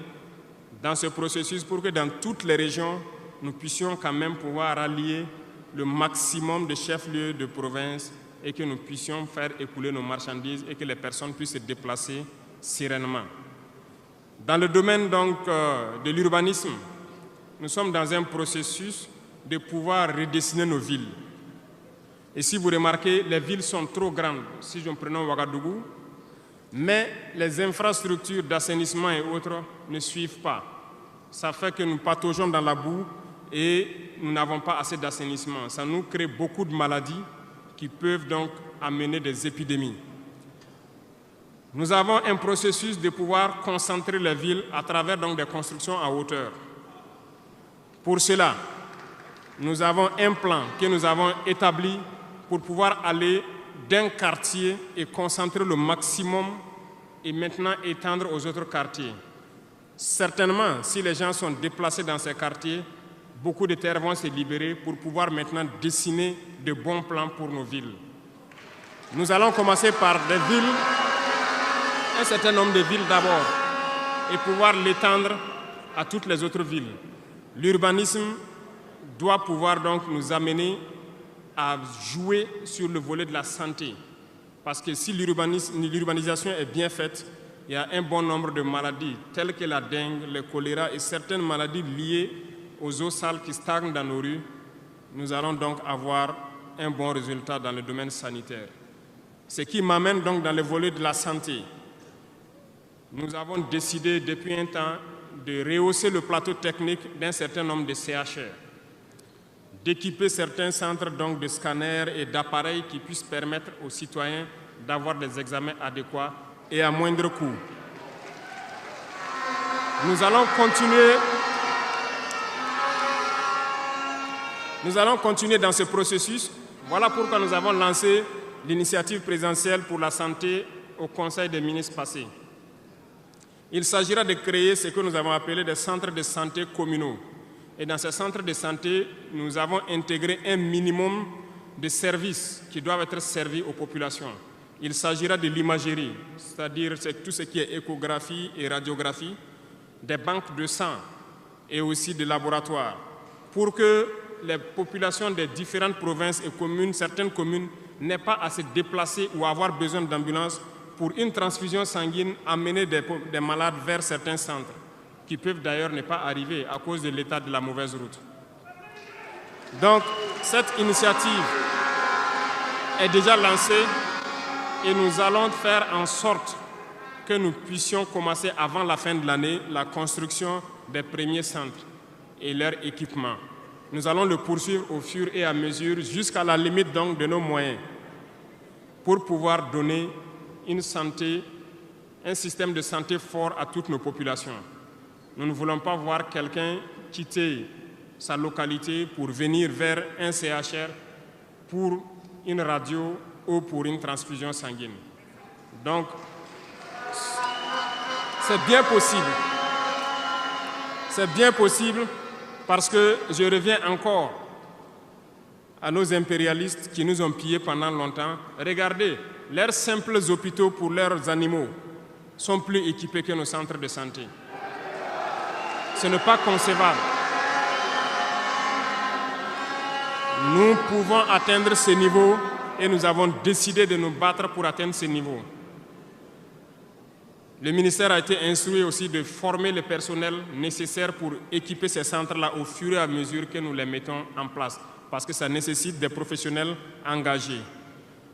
dans ce processus pour que dans toutes les régions, nous puissions quand même pouvoir rallier le maximum de chefs-lieux de province et que nous puissions faire écouler nos marchandises et que les personnes puissent se déplacer sereinement. Dans le domaine donc, de l'urbanisme, nous sommes dans un processus de pouvoir redessiner nos villes. Et si vous remarquez, les villes sont trop grandes, si je prends Ouagadougou, mais les infrastructures d'assainissement et autres ne suivent pas. Ça fait que nous pataugeons dans la boue et nous n'avons pas assez d'assainissement. Ça nous crée beaucoup de maladies qui peuvent donc amener des épidémies. Nous avons un processus de pouvoir concentrer les villes à travers donc des constructions en hauteur. Pour cela, nous avons un plan que nous avons établi pour pouvoir aller d'un quartier et concentrer le maximum et maintenant étendre aux autres quartiers. Certainement, si les gens sont déplacés dans ces quartiers, beaucoup de terres vont se libérer pour pouvoir maintenant dessiner de bons plans pour nos villes. Nous allons commencer par des villes, un certain nombre de villes d'abord, et pouvoir l'étendre à toutes les autres villes. L'urbanisme doit pouvoir donc nous amener à jouer sur le volet de la santé. Parce que si l'urbanisation est bien faite, il y a un bon nombre de maladies telles que la dengue, le choléra et certaines maladies liées aux eaux sales qui stagnent dans nos rues. Nous allons donc avoir un bon résultat dans le domaine sanitaire. Ce qui m'amène donc dans le volet de la santé. Nous avons décidé depuis un temps de rehausser le plateau technique d'un certain nombre de CHR, d'équiper certains centres donc de scanners et d'appareils qui puissent permettre aux citoyens d'avoir des examens adéquats et à moindre coût. Nous allons continuer dans ce processus. Voilà pourquoi nous avons lancé l'initiative présidentielle pour la santé au Conseil des ministres passé. Il s'agira de créer ce que nous avons appelé des centres de santé communaux. Et dans ces centres de santé, nous avons intégré un minimum de services qui doivent être servis aux populations. Il s'agira de l'imagerie, c'est-à-dire tout ce qui est échographie et radiographie, des banques de sang et aussi des laboratoires, pour que les populations des différentes provinces et communes, certaines communes, n'aient pas à se déplacer ou à avoir besoin d'ambulance pour une transfusion sanguine, amener des malades vers certains centres, qui peuvent d'ailleurs ne pas arriver à cause de l'état de la mauvaise route. Donc, cette initiative est déjà lancée et nous allons faire en sorte que nous puissions commencer avant la fin de l'année la construction des premiers centres et leur équipement. Nous allons le poursuivre au fur et à mesure jusqu'à la limite donc de nos moyens pour pouvoir donner une santé, un système de santé fort à toutes nos populations. Nous ne voulons pas voir quelqu'un quitter sa localité pour venir vers un CHR pour une radio ou pour une transfusion sanguine. Donc, c'est bien possible. C'est bien possible parce que je reviens encore à nos impérialistes qui nous ont pillés pendant longtemps. Regardez, leurs simples hôpitaux pour leurs animaux sont plus équipés que nos centres de santé. Ce n'est pas concevable. Nous pouvons atteindre ce niveau et nous avons décidé de nous battre pour atteindre ce niveau. Le ministère a été instruit aussi de former le personnel nécessaire pour équiper ces centres-là au fur et à mesure que nous les mettons en place, parce que ça nécessite des professionnels engagés.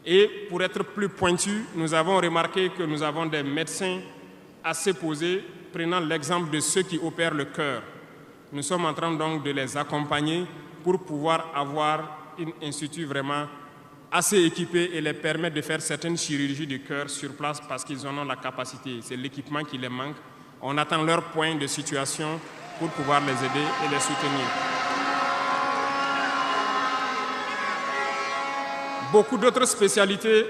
Et pour être plus pointu, nous avons remarqué que nous avons des médecins assez posés, prenant l'exemple de ceux qui opèrent le cœur. Nous sommes en train donc de les accompagner pour pouvoir avoir un institut vraiment assez équipé et les permettre de faire certaines chirurgies du cœur sur place parce qu'ils en ont la capacité. C'est l'équipement qui les manque. On attend leur point de situation pour pouvoir les aider et les soutenir. Beaucoup d'autres spécialités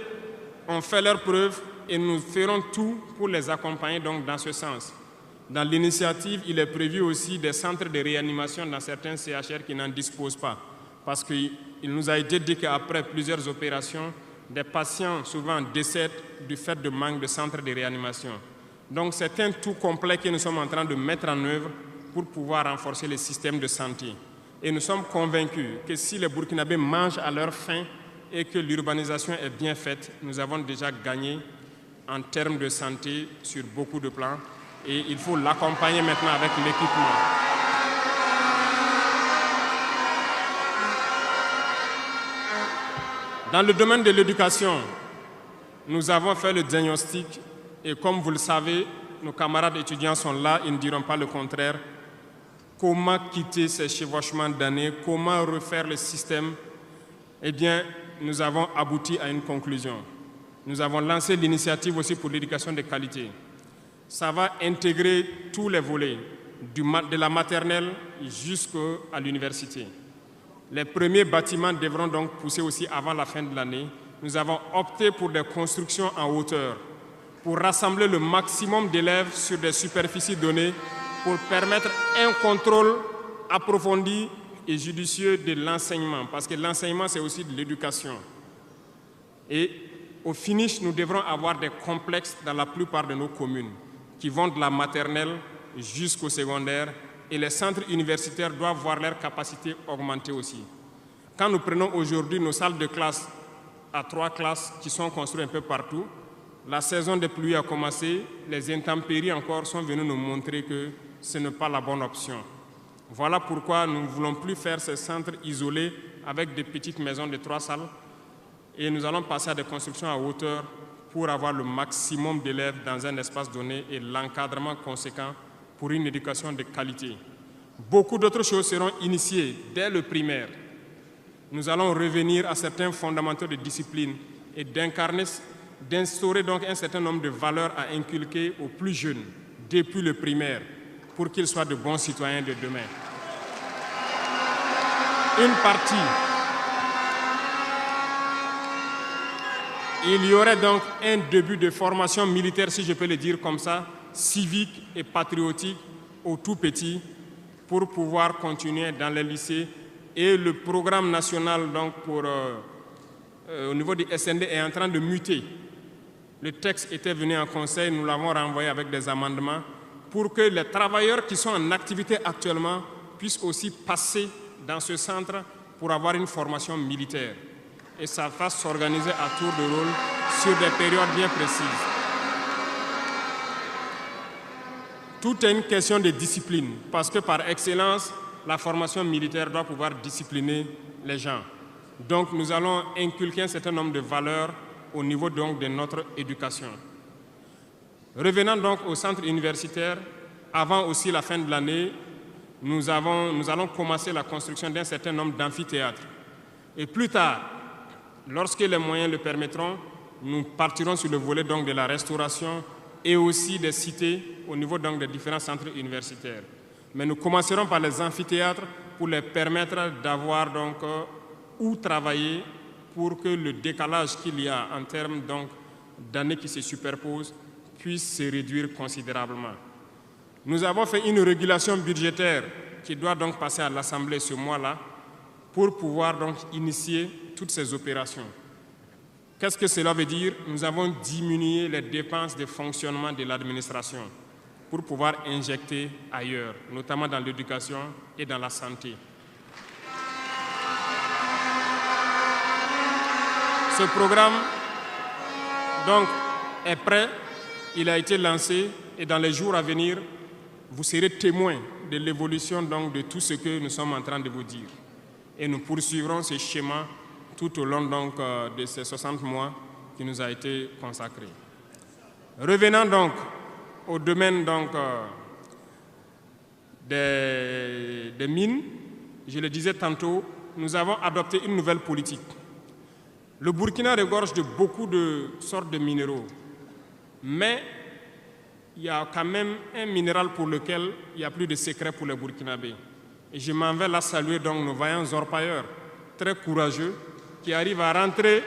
ont fait leurs preuves et nous ferons tout pour les accompagner donc dans ce sens. Dans l'initiative, il est prévu aussi des centres de réanimation dans certains CHR qui n'en disposent pas. Parce qu'il nous a été dit qu'après plusieurs opérations, des patients souvent décèdent du fait de manque de centres de réanimation. Donc c'est un tout complet que nous sommes en train de mettre en œuvre pour pouvoir renforcer le système de santé. Et nous sommes convaincus que si les Burkinabés mangent à leur faim et que l'urbanisation est bien faite, nous avons déjà gagné en termes de santé sur beaucoup de plans. Et il faut l'accompagner maintenant avec l'équipement. Dans le domaine de l'éducation, nous avons fait le diagnostic et comme vous le savez, nos camarades étudiants sont là, ils ne diront pas le contraire. Comment quitter ces chevauchements d'années, comment refaire le système? Eh bien, nous avons abouti à une conclusion. Nous avons lancé l'initiative aussi pour l'éducation de qualité. Ça va intégrer tous les volets, de la maternelle jusqu'à l'université. Les premiers bâtiments devront donc pousser aussi avant la fin de l'année. Nous avons opté pour des constructions en hauteur, pour rassembler le maximum d'élèves sur des superficies données, pour permettre un contrôle approfondi et judicieux de l'enseignement, parce que l'enseignement, c'est aussi de l'éducation. Et au finish, nous devrons avoir des complexes dans la plupart de nos communes, qui vont de la maternelle jusqu'au secondaire, et les centres universitaires doivent voir leur capacité augmenter aussi. Quand nous prenons aujourd'hui nos salles de classe à 3 classes qui sont construites un peu partout, la saison des pluies a commencé, les intempéries encore sont venues nous montrer que ce n'est pas la bonne option. Voilà pourquoi nous ne voulons plus faire ces centres isolés avec des petites maisons de 3 salles et nous allons passer à des constructions à hauteur pour avoir le maximum d'élèves dans un espace donné et l'encadrement conséquent pour une éducation de qualité. Beaucoup d'autres choses seront initiées dès le primaire. Nous allons revenir à certains fondamentaux de discipline et d'instaurer donc un certain nombre de valeurs à inculquer aux plus jeunes depuis le primaire pour qu'ils soient de bons citoyens de demain. Une partie, il y aurait donc un début de formation militaire, si je peux le dire comme ça, civique et patriotique au tout petit pour pouvoir continuer dans les lycées. Et le programme national donc au niveau du SND est en train de muter. Le texte était venu en conseil, nous l'avons renvoyé avec des amendements pour que les travailleurs qui sont en activité actuellement puissent aussi passer dans ce centre pour avoir une formation militaire. Et ça va s'organiser à tour de rôle sur des périodes bien précises. Tout est une question de discipline, parce que par excellence, la formation militaire doit pouvoir discipliner les gens. Donc nous allons inculquer un certain nombre de valeurs au niveau donc de notre éducation. Revenant donc au centre universitaire, avant aussi la fin de l'année, nous allons commencer la construction d'un certain nombre d'amphithéâtres. Et plus tard, lorsque les moyens le permettront, nous partirons sur le volet donc de la restauration et aussi des cités au niveau donc des différents centres universitaires. Mais nous commencerons par les amphithéâtres pour les permettre d'avoir donc où travailler pour que le décalage qu'il y a en termes donc d'années qui se superposent puisse se réduire considérablement. Nous avons fait une régulation budgétaire qui doit donc passer à l'Assemblée ce mois-là pour pouvoir donc initier toutes ces opérations. Qu'est-ce que cela veut dire? Nous avons diminué les dépenses de fonctionnement de l'administration pour pouvoir injecter ailleurs, notamment dans l'éducation et dans la santé. Ce programme donc, est prêt, il a été lancé et dans les jours à venir, vous serez témoins de l'évolution donc, de tout ce que nous sommes en train de vous dire. Et nous poursuivrons ce schéma tout au long donc, de ces 60 mois qui nous a été consacré. Revenant donc au domaine donc, des mines, je le disais tantôt, nous avons adopté une nouvelle politique. Le Burkina regorge de beaucoup de sortes de minéraux, mais il y a quand même un minéral pour lequel il n'y a plus de secret pour les Burkinabés. Et je m'en vais là saluer donc nos vaillants orpailleurs, très courageux, qui arrivent à rentrer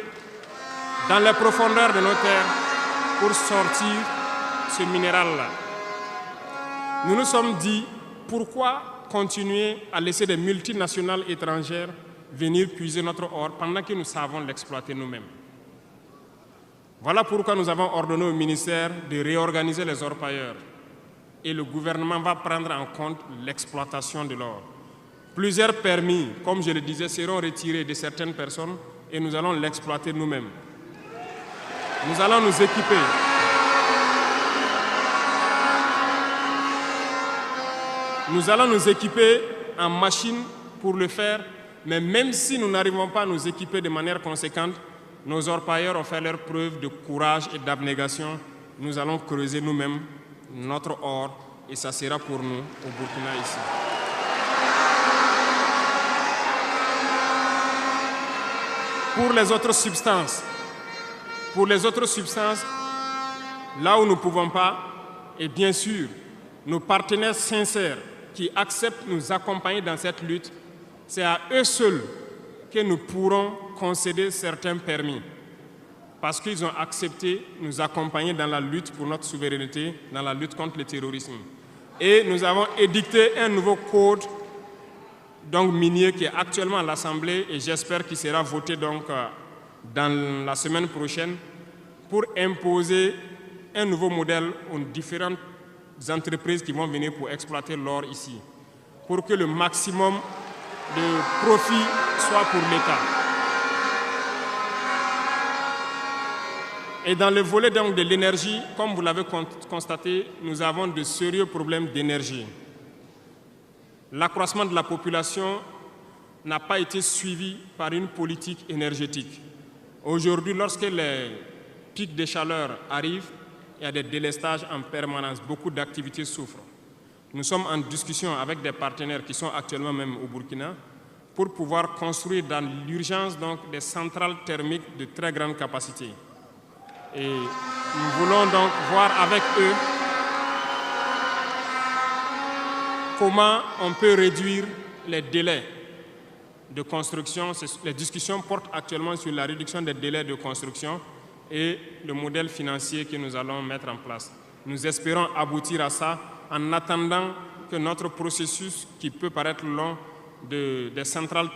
dans les profondeurs de nos terres pour sortir ce minéral-là. Nous nous sommes dit, pourquoi continuer à laisser des multinationales étrangères venir puiser notre or pendant que nous savons l'exploiter nous-mêmes? Voilà pourquoi nous avons ordonné au ministère de réorganiser les orpailleurs et le gouvernement va prendre en compte l'exploitation de l'or. Plusieurs permis, comme je le disais, seront retirés de certaines personnes et nous allons l'exploiter nous-mêmes. Nous allons nous équiper. Nous allons nous équiper en machines pour le faire, mais même si nous n'arrivons pas à nous équiper de manière conséquente, nos orpailleurs ont fait leur preuve de courage et d'abnégation. Nous allons creuser nous-mêmes notre or et ça sera pour nous au Burkina ici. Pour les autres substances, Pour les autres substances, là où nous ne pouvons pas, et bien sûr, nos partenaires sincères qui acceptent de nous accompagner dans cette lutte, c'est à eux seuls que nous pourrons concéder certains permis. Parce qu'ils ont accepté de nous accompagner dans la lutte pour notre souveraineté, dans la lutte contre le terrorisme. Et nous avons édicté un nouveau code donc, minier qui est actuellement à l'Assemblée et j'espère qu'il sera voté donc, dans la semaine prochaine pour imposer un nouveau modèle aux différentes entreprises qui vont venir pour exploiter l'or ici, pour que le maximum de profit soit pour l'État. Et dans le volet donc, de l'énergie, comme vous l'avez constaté, nous avons de sérieux problèmes d'énergie. L'accroissement de la population n'a pas été suivi par une politique énergétique. Aujourd'hui, lorsque les pics de chaleur arrivent, il y a des délestages en permanence, beaucoup d'activités souffrent. Nous sommes en discussion avec des partenaires qui sont actuellement même au Burkina pour pouvoir construire dans l'urgence donc, des centrales thermiques de très grande capacité. Et nous voulons donc voir avec eux comment on peut réduire les délais de construction. Les discussions portent actuellement sur la réduction des délais de construction et le modèle financier que nous allons mettre en place. Nous espérons aboutir à ça en attendant que notre processus, qui peut paraître long, des centrales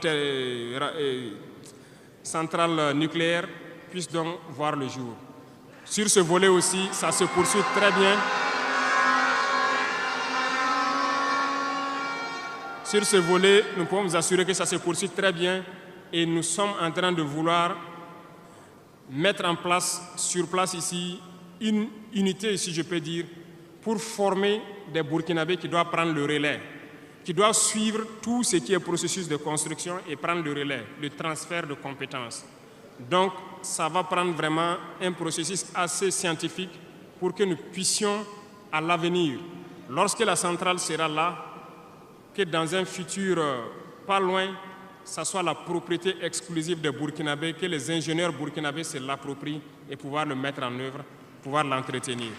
nucléaires, puisse donc voir le jour. Sur ce volet aussi, ça se poursuit très bien. Sur ce volet, nous pouvons vous assurer que ça se poursuit très bien et nous sommes en train de vouloir mettre en place, sur place ici, une unité, si je peux dire, pour former des Burkinabés qui doivent prendre le relais, qui doivent suivre tout ce qui est processus de construction et prendre le relais, le transfert de compétences. Donc, ça va prendre vraiment un processus assez scientifique pour que nous puissions, à l'avenir, lorsque la centrale sera là, que dans un futur pas loin, ça soit la propriété exclusive des Burkinabés, que les ingénieurs burkinabés se l'approprient et pouvoir le mettre en œuvre, pouvoir l'entretenir.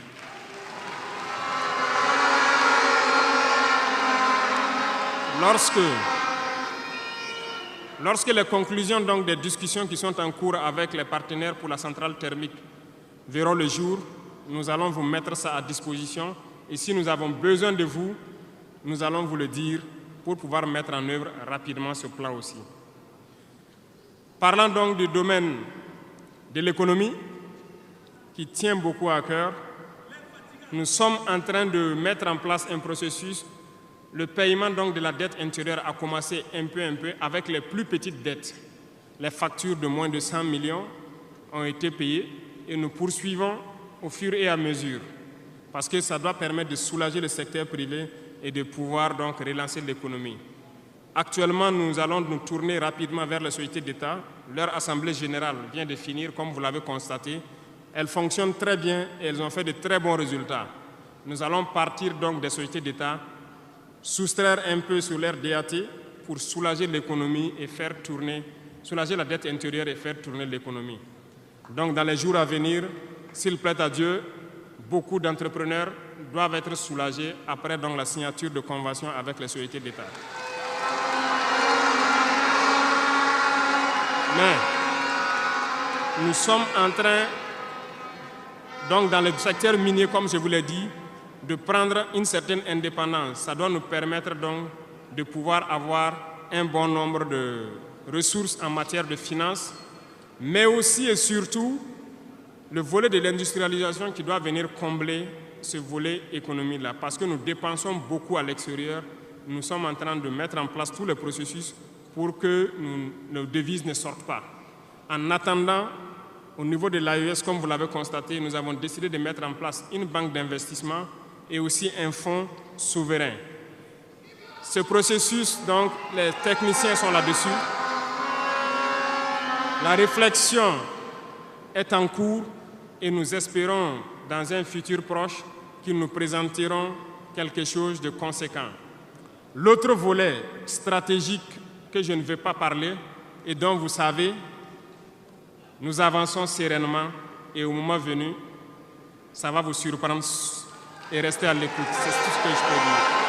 Lorsque les conclusions donc, des discussions qui sont en cours avec les partenaires pour la centrale thermique verront le jour, nous allons vous mettre ça à disposition. Et si nous avons besoin de vous, nous allons vous le dire pour pouvoir mettre en œuvre rapidement ce plan aussi. Parlant donc du domaine de l'économie, qui tient beaucoup à cœur, nous sommes en train de mettre en place un processus. Le paiement donc, de la dette intérieure a commencé un peu avec les plus petites dettes. Les factures de moins de 100 millions ont été payées et nous poursuivons au fur et à mesure parce que ça doit permettre de soulager le secteur privé et de pouvoir donc relancer l'économie. Actuellement, nous allons nous tourner rapidement vers les sociétés d'État. Leur assemblée générale vient de finir, comme vous l'avez constaté. Elles fonctionnent très bien et elles ont fait de très bons résultats. Nous allons partir donc des sociétés d'État, soustraire un peu sur leur DAT pour soulager l'économie et faire tourner, soulager la dette intérieure et faire tourner l'économie. Donc dans les jours à venir, s'il plaît à Dieu, beaucoup d'entrepreneurs doivent être soulagés après donc, la signature de conventions avec les sociétés d'État. Mais nous sommes en train, donc dans le secteur minier, comme je vous l'ai dit, de prendre une certaine indépendance. Ça doit nous permettre donc de pouvoir avoir un bon nombre de ressources en matière de finances, mais aussi et surtout le volet de l'industrialisation qui doit venir combler ce volet économie-là. Parce que nous dépensons beaucoup à l'extérieur, nous sommes en train de mettre en place tous les processus pour que nos devises ne sortent pas. En attendant, au niveau de l'AES, comme vous l'avez constaté, nous avons décidé de mettre en place une banque d'investissement et aussi un fonds souverain. Ce processus, donc, les techniciens sont là-dessus. La réflexion est en cours et nous espérons, dans un futur proche, qu'ils nous présenteront quelque chose de conséquent. L'autre volet stratégique que je ne vais pas parler et dont vous savez, nous avançons sereinement, et au moment venu, ça va vous surprendre et rester à l'écoute. C'est tout ce que je peux dire.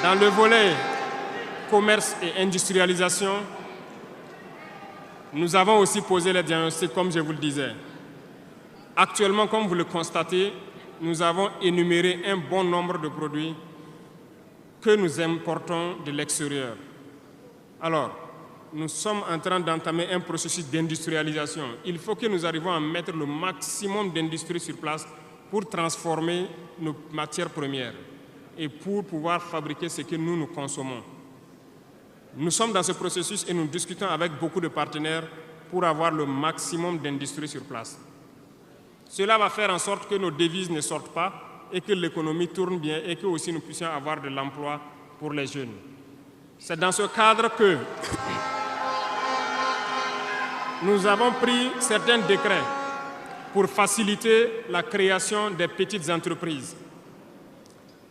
Dans le volet commerce et industrialisation, nous avons aussi posé les diagnostics, comme je vous le disais. Actuellement, comme vous le constatez, nous avons énuméré un bon nombre de produits que nous importons de l'extérieur. Alors, nous sommes en train d'entamer un processus d'industrialisation. Il faut que nous arrivions à mettre le maximum d'industrie sur place pour transformer nos matières premières et pour pouvoir fabriquer ce que nous consommons. Nous sommes dans ce processus et nous discutons avec beaucoup de partenaires pour avoir le maximum d'industrie sur place. Cela va faire en sorte que nos devises ne sortent pas et que l'économie tourne bien et que aussi nous puissions avoir de l'emploi pour les jeunes. C'est dans ce cadre que nous avons pris certains décrets pour faciliter la création des petites entreprises.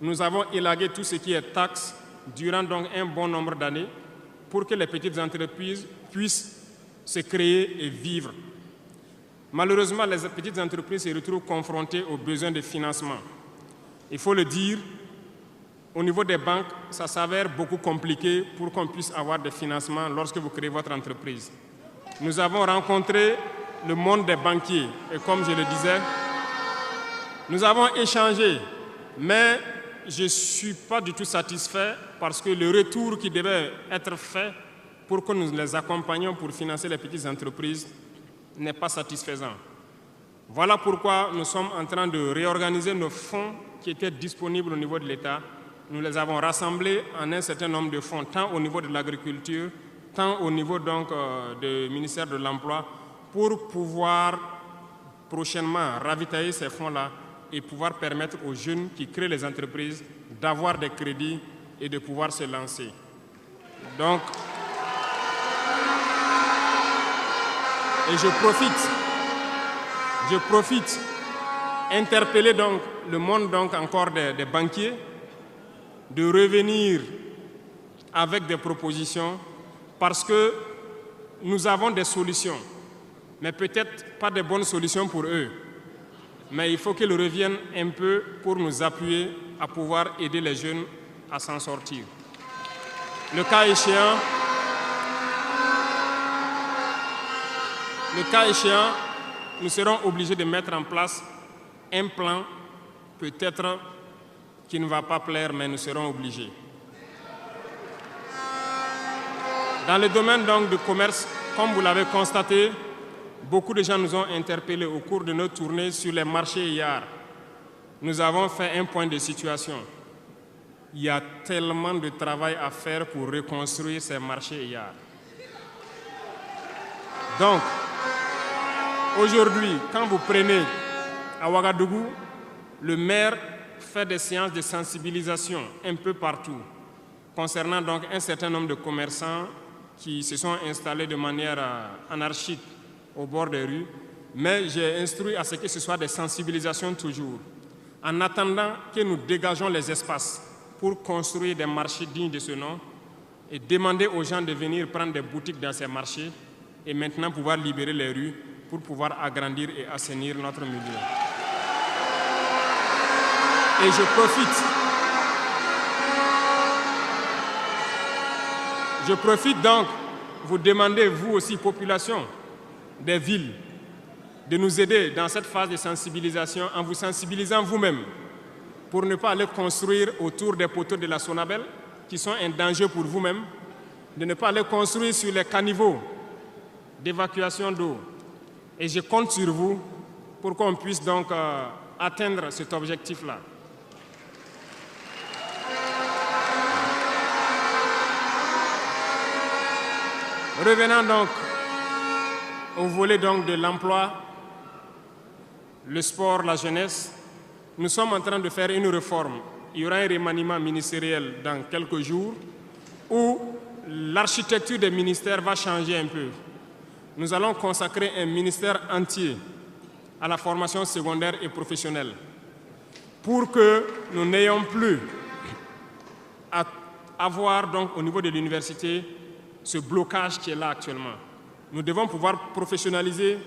Nous avons élagué tout ce qui est taxes durant donc un bon nombre d'années pour que les petites entreprises puissent se créer et vivre. Malheureusement, les petites entreprises se retrouvent confrontées aux besoins de financement. Il faut le dire, au niveau des banques, ça s'avère beaucoup compliqué pour qu'on puisse avoir des financements lorsque vous créez votre entreprise. Nous avons rencontré le monde des banquiers et comme je le disais, nous avons échangé, mais je ne suis pas du tout satisfait parce que le retour qui devait être fait pour que nous les accompagnions pour financer les petites entreprises n'est pas satisfaisant. Voilà pourquoi nous sommes en train de réorganiser nos fonds qui étaient disponibles au niveau de l'État. Nous les avons rassemblés en un certain nombre de fonds, tant au niveau de l'agriculture, tant au niveau donc du ministère de l'Emploi, pour pouvoir prochainement ravitailler ces fonds-là et pouvoir permettre aux jeunes qui créent les entreprises d'avoir des crédits et de pouvoir se lancer. Donc, et je profite interpeller donc le monde donc encore des banquiers de revenir avec des propositions parce que nous avons des solutions, mais peut-être pas de bonnes solutions pour eux. Mais il faut qu'ils reviennent un peu pour nous appuyer à pouvoir aider les jeunes à s'en sortir. Le cas échéant, nous serons obligés de mettre en place un plan, peut-être qui ne va pas plaire, mais nous serons obligés. Dans le domaine donc du commerce, comme vous l'avez constaté, beaucoup de gens nous ont interpellés au cours de notre tournée sur les marchés hier. Nous avons fait un point de situation. Il y a tellement de travail à faire pour reconstruire ces marchés hier. Donc, aujourd'hui, quand vous prenez à Ouagadougou, le maire fait des séances de sensibilisation un peu partout, concernant donc un certain nombre de commerçants qui se sont installés de manière anarchique au bord des rues, mais j'ai instruit à ce que ce soit des sensibilisations toujours, en attendant que nous dégageons les espaces pour construire des marchés dignes de ce nom et demander aux gens de venir prendre des boutiques dans ces verser et maintenant pouvoir libérer les rues pour pouvoir agrandir et assainir notre milieu. Et je profite donc vous demander, vous aussi, population des villes, de nous aider dans cette phase de sensibilisation en vous sensibilisant vous-même pour ne pas aller construire autour des poteaux de la Sonabel qui sont un danger pour vous-même, de ne pas aller construire sur les caniveaux d'évacuation d'eau. Et je compte sur vous pour qu'on puisse donc atteindre cet objectif-là. Revenant donc au volet donc de l'emploi, le sport, la jeunesse, nous sommes en train de faire une réforme. Il y aura un remaniement ministériel dans quelques jours où l'architecture des ministères va changer un peu. Nous allons consacrer un ministère entier à la formation secondaire et professionnelle pour que nous n'ayons plus à avoir donc au niveau de l'université ce blocage qui est là actuellement. Nous devons pouvoir professionnaliser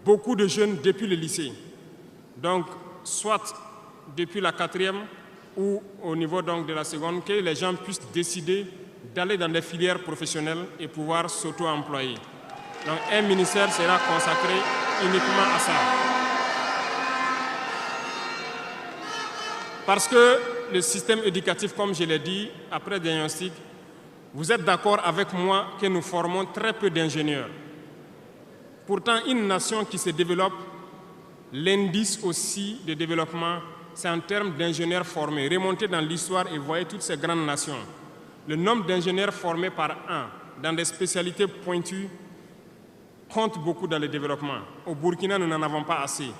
beaucoup de jeunes depuis le lycée. Donc, soit depuis la 4e ou au niveau donc de la seconde, que les gens puissent décider d'aller dans des filières professionnelles et pouvoir s'auto-employer. Donc, un ministère sera consacré uniquement à ça. Parce que le système éducatif, comme je l'ai dit, après diagnostic, vous êtes d'accord avec moi que nous formons très peu d'ingénieurs. Pourtant, une nation qui se développe, l'indice aussi de développement, c'est en termes d'ingénieurs formés. Remontez dans l'histoire et voyez toutes ces grandes nations. Le nombre d'ingénieurs formés par an dans des spécialités pointues compte beaucoup dans le développement. Au Burkina, nous n'en avons pas assez.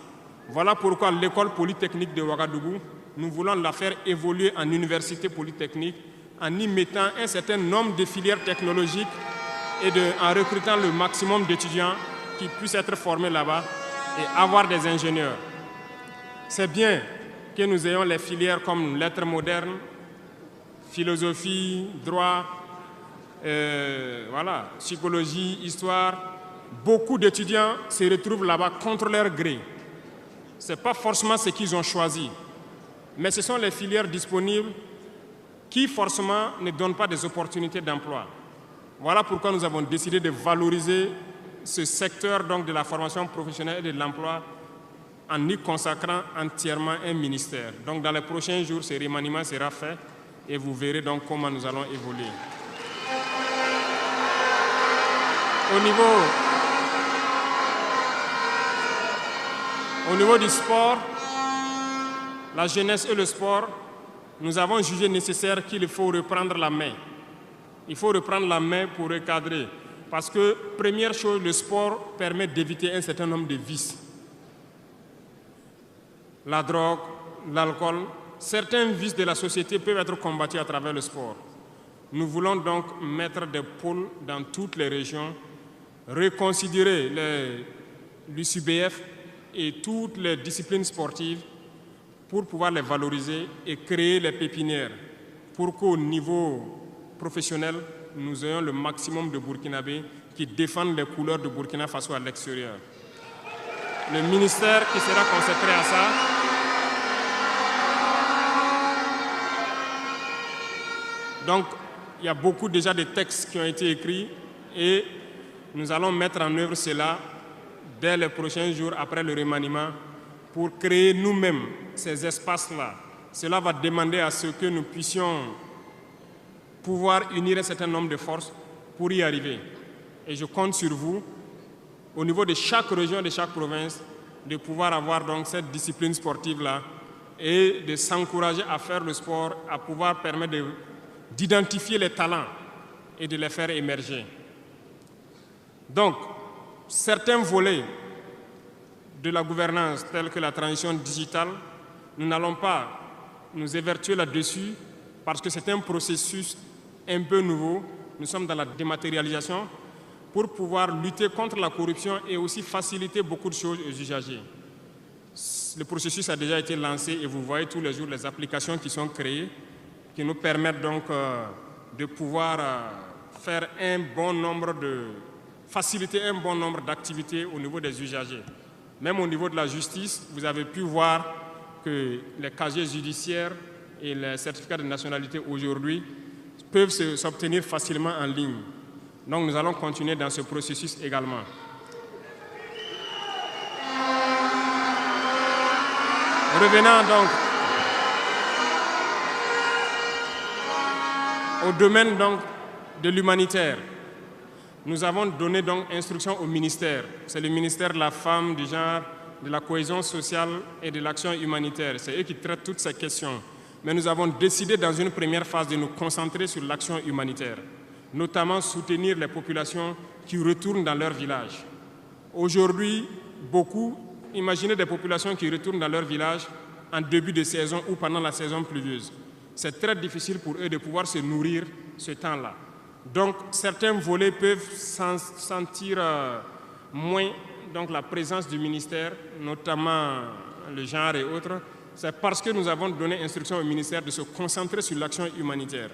Voilà pourquoi l'école polytechnique de Ouagadougou, nous voulons la faire évoluer en université polytechnique en y mettant un certain nombre de filières technologiques et en recrutant le maximum d'étudiants qui puissent être formés là-bas et avoir des ingénieurs. C'est bien que nous ayons les filières comme lettres modernes, philosophie, droit, voilà, psychologie, histoire. Beaucoup d'étudiants se retrouvent là-bas contre leur gré. Ce n'est pas forcément ce qu'ils ont choisi, mais ce sont les filières disponibles qui forcément ne donnent pas des opportunités d'emploi. Voilà pourquoi nous avons décidé de valoriser ce secteur donc, de la formation professionnelle et de l'emploi en y consacrant entièrement un ministère. Donc dans les prochains jours, ce remaniement sera fait et vous verrez donc comment nous allons évoluer. Au niveau du sport, la jeunesse et le sport, nous avons jugé nécessaire qu'il faut reprendre la main. Il faut reprendre la main pour recadrer. Parce que, première chose, le sport permet d'éviter un certain nombre de vices. La drogue, l'alcool, certains vices de la société peuvent être combattus à travers le sport. Nous voulons donc mettre des pôles dans toutes les régions, reconsidérer l'UCBF et toutes les disciplines sportives pour pouvoir les valoriser et créer les pépinières pour qu'au niveau professionnel, nous ayons le maximum de Burkinabés qui défendent les couleurs de Burkina Faso à l'extérieur. Le ministère qui sera consacré à ça donc, il y a beaucoup déjà de textes qui ont été écrits et nous allons mettre en œuvre cela dès les prochains jours après le remaniement pour créer nous-mêmes ces espaces-là. Cela va demander à ce que nous puissions pouvoir unir un certain nombre de forces pour y arriver. Et je compte sur vous, au niveau de chaque région, de chaque province, de pouvoir avoir donc cette discipline sportive-là et de s'encourager à faire le sport, à pouvoir permettre d'identifier les talents et de les faire émerger. Donc, certains volets de la gouvernance, tels que la transition digitale, nous n'allons pas nous évertuer là-dessus parce que c'est un processus un peu nouveau. Nous sommes dans la dématérialisation pour pouvoir lutter contre la corruption et aussi faciliter beaucoup de choses aux usagers. Le processus a déjà été lancé et vous voyez tous les jours les applications qui sont créées qui nous permettent donc de pouvoir faire faciliter un bon nombre d'activités au niveau des usagers. Même au niveau de la justice, vous avez pu voir que les casiers judiciaires et les certificats de nationalité aujourd'hui peuvent s'obtenir facilement en ligne. Donc nous allons continuer dans ce processus également. Revenant donc au domaine donc de l'humanitaire, nous avons donné donc instruction au ministère. C'est le ministère de la Femme, du Genre, de la Cohésion sociale et de l'action humanitaire. C'est eux qui traitent toutes ces questions. Mais nous avons décidé dans une première phase de nous concentrer sur l'action humanitaire, notamment soutenir les populations qui retournent dans leur village. Aujourd'hui, imaginez des populations qui retournent dans leur village en début de saison ou pendant la saison pluvieuse. C'est très difficile pour eux de pouvoir se nourrir ce temps-là. Donc, certains volets peuvent sentir moins donc, la présence du ministère, notamment le genre et autres. C'est parce que nous avons donné instruction au ministère de se concentrer sur l'action humanitaire.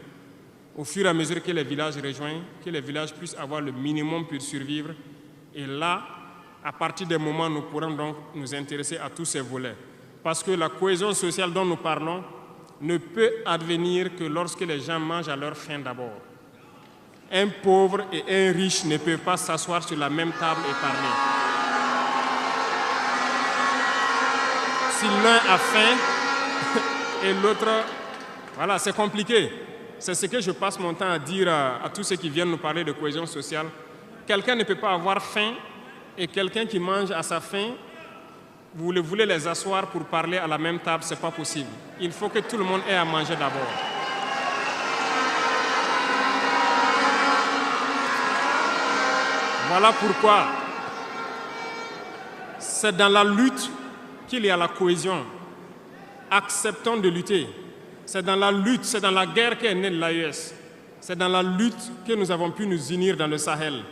au fur et à mesure que les villages rejoignent, que les villages puissent avoir le minimum pour survivre. Et là, à partir des moments, nous pourrons donc nous intéresser à tous ces volets. Parce que la cohésion sociale dont nous parlons ne peut advenir que lorsque les gens mangent à leur faim d'abord. Un pauvre et un riche ne peuvent pas s'asseoir sur la même table et parler. Si l'un a faim et l'autre... Voilà, c'est compliqué. C'est ce que je passe mon temps à dire à tous ceux qui viennent nous parler de cohésion sociale. Quelqu'un ne peut pas avoir faim et quelqu'un qui mange à sa faim, vous voulez les asseoir pour parler à la même table, ce n'est pas possible. Il faut que tout le monde ait à manger d'abord. Voilà pourquoi c'est dans la lutte qu'il y a la cohésion. Acceptons de lutter. C'est dans la lutte, c'est dans la guerre qu'est née l'AES. C'est dans la lutte que nous avons pu nous unir dans le Sahel.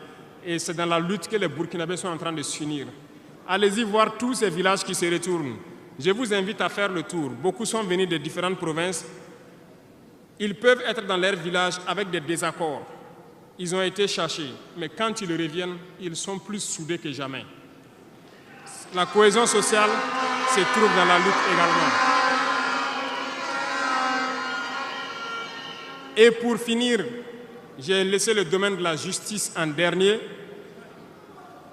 Et c'est dans la lutte que les Burkinabés sont en train de s'unir. Allez-y voir tous ces villages qui se retournent. Je vous invite à faire le tour. Beaucoup sont venus de différentes provinces. Ils peuvent être dans leur village avec des désaccords. Ils ont été cherchés. Mais quand ils reviennent, ils sont plus soudés que jamais. La cohésion sociale se trouve dans la lutte également. Et pour finir, j'ai laissé le domaine de la justice en dernier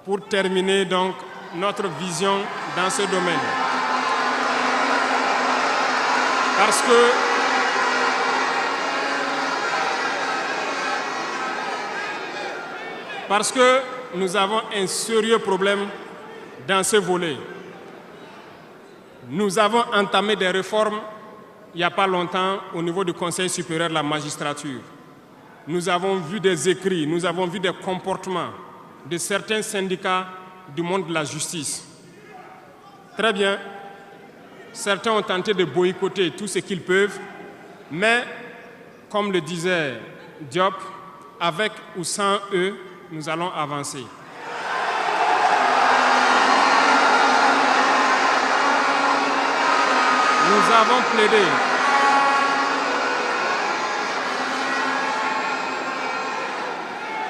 pour terminer donc notre vision dans ce domaine. Parce que nous avons un sérieux problème dans ce volet. Nous avons entamé des réformes il n'y a pas longtemps au niveau du Conseil supérieur de la magistrature. Nous avons vu des écrits, nous avons vu des comportements de certains syndicats du monde de la justice. Très bien, certains ont tenté de boycotter tout ce qu'ils peuvent, mais comme le disait Diop, avec ou sans eux, nous allons avancer. Nous avons plaidé.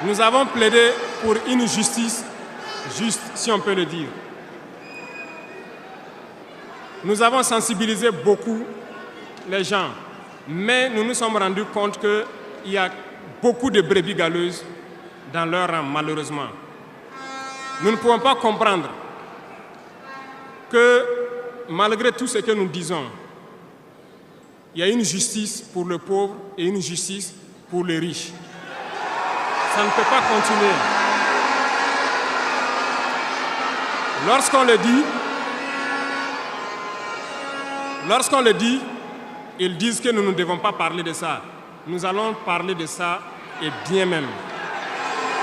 Nous avons plaidé pour une justice juste, si on peut le dire. Nous avons sensibilisé beaucoup les gens, mais nous nous sommes rendus compte qu'il y a beaucoup de brebis galeuses dans leur rang, malheureusement. Nous ne pouvons pas comprendre que, malgré tout ce que nous disons, il y a une justice pour le pauvre et une justice pour les riches. Ça ne peut pas continuer. Lorsqu'on le dit, ils disent que nous ne devons pas parler de ça. Nous allons parler de ça et bien même.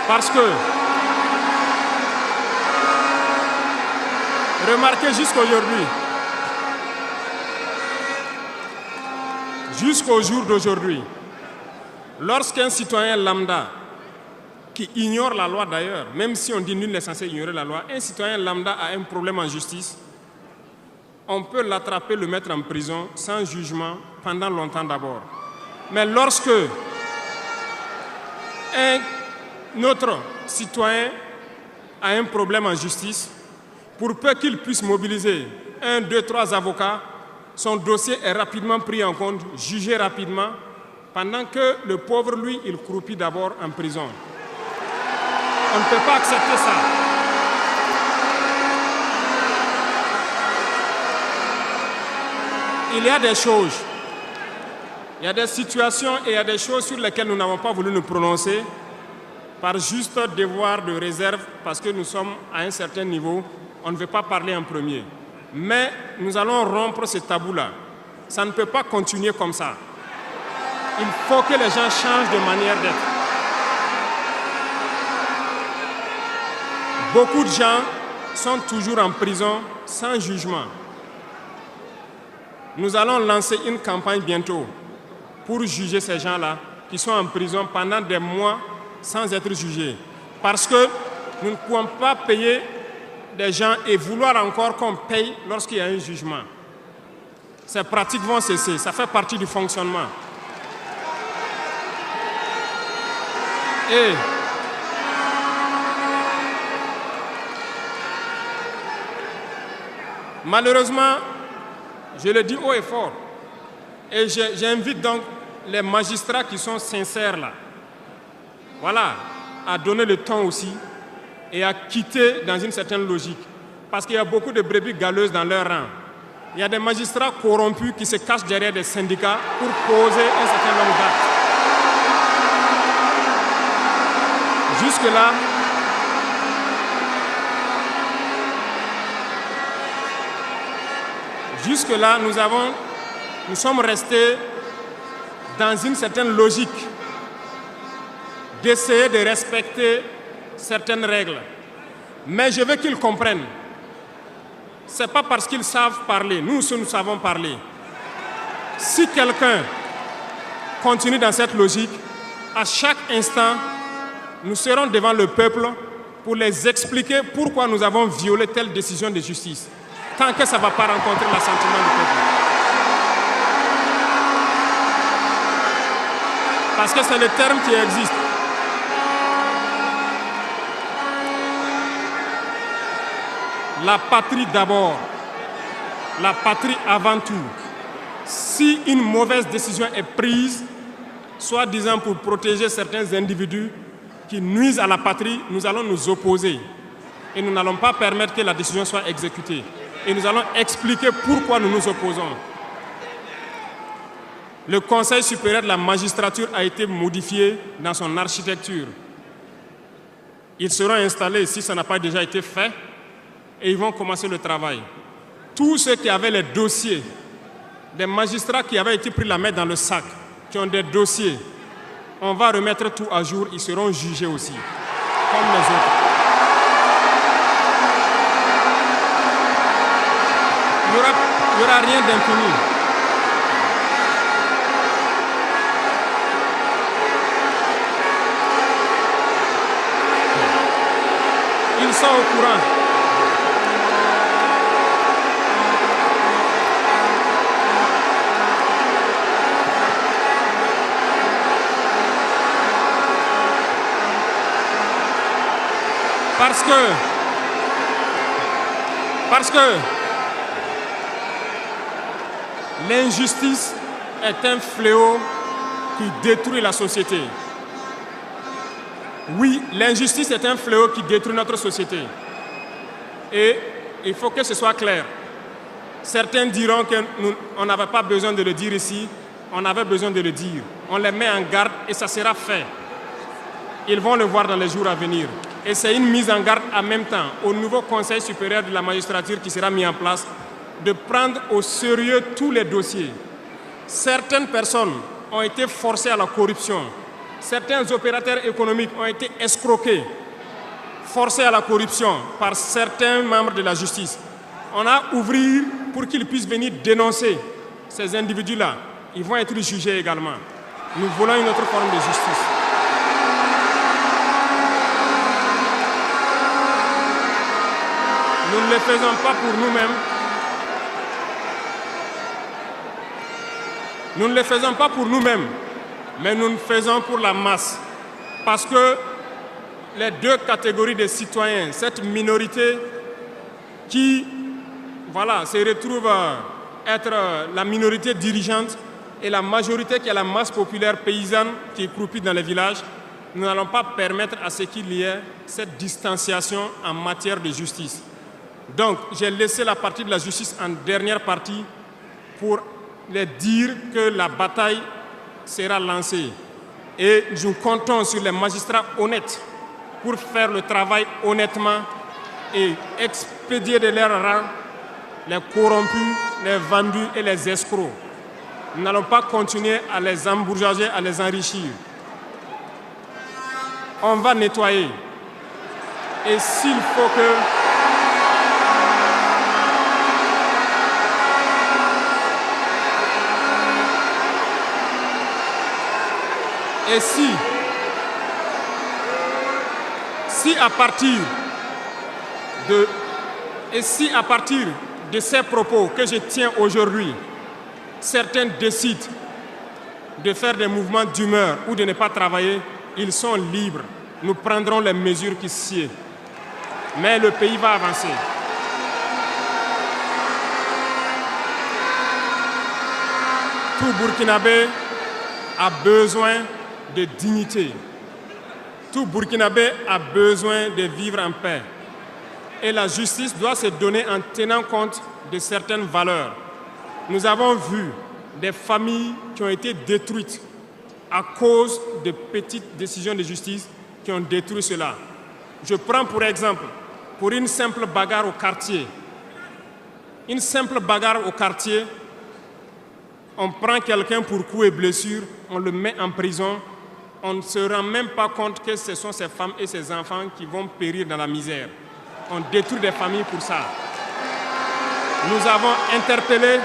Parce que, remarquez jusqu'au jour d'aujourd'hui, lorsqu'un citoyen lambda qui ignore la loi d'ailleurs, même si on dit nul n'est censé ignorer la loi, un citoyen lambda a un problème en justice, on peut l'attraper, le mettre en prison sans jugement pendant longtemps d'abord. Mais lorsque un autre citoyen a un problème en justice, pour peu qu'il puisse mobiliser 1, 2, 3 avocats, son dossier est rapidement pris en compte, jugé rapidement, pendant que le pauvre, lui, il croupit d'abord en prison. On ne peut pas accepter ça. Il y a des choses, il y a des situations et il y a des choses sur lesquelles nous n'avons pas voulu nous prononcer par juste devoir de réserve, parce que nous sommes à un certain niveau, on ne veut pas parler en premier. Mais nous allons rompre ce tabou-là. Ça ne peut pas continuer comme ça. Il faut que les gens changent de manière d'être. Beaucoup de gens sont toujours en prison sans jugement. Nous allons lancer une campagne bientôt pour juger ces gens-là qui sont en prison pendant des mois sans être jugés. Parce que nous ne pouvons pas payer des gens et vouloir encore qu'on paye lorsqu'il y a un jugement. Ces pratiques vont cesser, ça fait partie du fonctionnement. Et malheureusement, je le dis haut et fort, et j'invite donc les magistrats qui sont sincères là, voilà, à donner le temps aussi et à quitter dans une certaine logique. Parce qu'il y a beaucoup de brebis galeuses dans leur rang. Il y a des magistrats corrompus qui se cachent derrière des syndicats pour poser un certain nombre d'actes. Jusque-là, nous sommes restés dans une certaine logique d'essayer de respecter certaines règles. Mais je veux qu'ils comprennent. Ce n'est pas parce qu'ils savent parler. Nous savons parler. Si quelqu'un continue dans cette logique, à chaque instant, nous serons devant le peuple pour les expliquer pourquoi nous avons violé telle décision de justice. Tant que ça ne va pas rencontrer l'assentiment du peuple. Parce que c'est le terme qui existe. La patrie d'abord, la patrie avant tout. Si une mauvaise décision est prise, soi-disant pour protéger certains individus qui nuisent à la patrie, nous allons nous opposer. Et nous n'allons pas permettre que la décision soit exécutée. Et nous allons expliquer pourquoi nous nous opposons. Le Conseil supérieur de la magistrature a été modifié dans son architecture. Ils seront installés, si ça n'a pas déjà été fait, et ils vont commencer le travail. Tous ceux qui avaient les dossiers, des magistrats qui avaient été pris la main dans le sac, qui ont des dossiers, on va remettre tout à jour, ils seront jugés aussi, comme les autres. Il n'y aura rien d'impuni. Ils sont au courant. Parce que l'injustice est un fléau qui détruit la société. Oui, l'injustice est un fléau qui détruit notre société. Et il faut que ce soit clair. Certains diront qu'on n'avait pas besoin de le dire ici, on avait besoin de le dire. On les met en garde et ça sera fait. Ils vont le voir dans les jours à venir. Et c'est une mise en garde en même temps au nouveau Conseil supérieur de la magistrature qui sera mis en place de prendre au sérieux tous les dossiers. Certaines personnes ont été forcées à la corruption. Certains opérateurs économiques ont été escroqués, forcés à la corruption par certains membres de la justice. On a ouvert pour qu'ils puissent venir dénoncer ces individus-là. Ils vont être jugés également. Nous voulons une autre forme de justice. Nous ne le faisons pas pour nous-mêmes. Nous ne le faisons pas pour nous-mêmes, mais nous le faisons pour la masse. Parce que les deux catégories de citoyens, cette minorité qui se retrouve être la minorité dirigeante et la majorité qui est la masse populaire paysanne qui est croupie dans les villages, nous n'allons pas permettre à ce qu'il y ait cette distanciation en matière de justice. Donc, j'ai laissé la partie de la justice en dernière partie pour les dire que la bataille sera lancée. Et nous comptons sur les magistrats honnêtes pour faire le travail honnêtement et expédier de leur rang les corrompus, les vendus et les escrocs. Nous n'allons pas continuer à les embourgeoiser, à les enrichir. On va nettoyer. Et s'il faut que... Et si à partir de ces propos que je tiens aujourd'hui, certains décident de faire des mouvements d'humeur ou de ne pas travailler, ils sont libres. Nous prendrons les mesures qui sied. Mais le pays va avancer. Tout Burkinabé a besoin de dignité. Tout Burkinabé a besoin de vivre en paix. Et la justice doit se donner en tenant compte de certaines valeurs. Nous avons vu des familles qui ont été détruites à cause de petites décisions de justice qui ont détruit cela. Je prends pour exemple, pour une simple bagarre au quartier. Une simple bagarre au quartier, on prend quelqu'un pour coups et blessures, on le met en prison, on ne se rend même pas compte que ce sont ces femmes et ces enfants qui vont périr dans la misère. On détruit des familles pour ça. Nous avons interpellé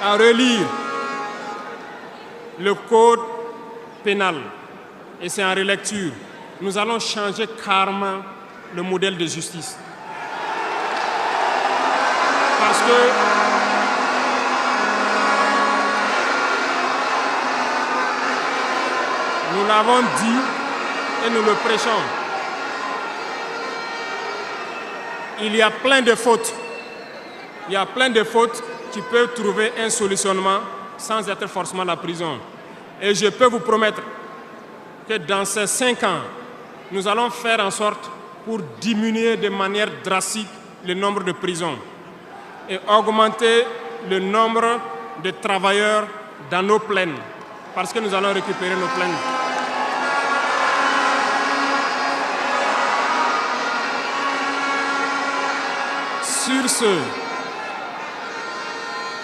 à relire le code pénal et c'est en relecture. Nous allons changer carrément le modèle de justice. Parce que nous l'avons dit et nous le prêchons. Il y a plein de fautes. Il y a plein de fautes qui peuvent trouver un solutionnement sans être forcément la prison. Et je peux vous promettre que dans ces 5 ans, nous allons faire en sorte pour diminuer de manière drastique le nombre de prisons et augmenter le nombre de travailleurs dans nos plaines, parce que nous allons récupérer nos plaines.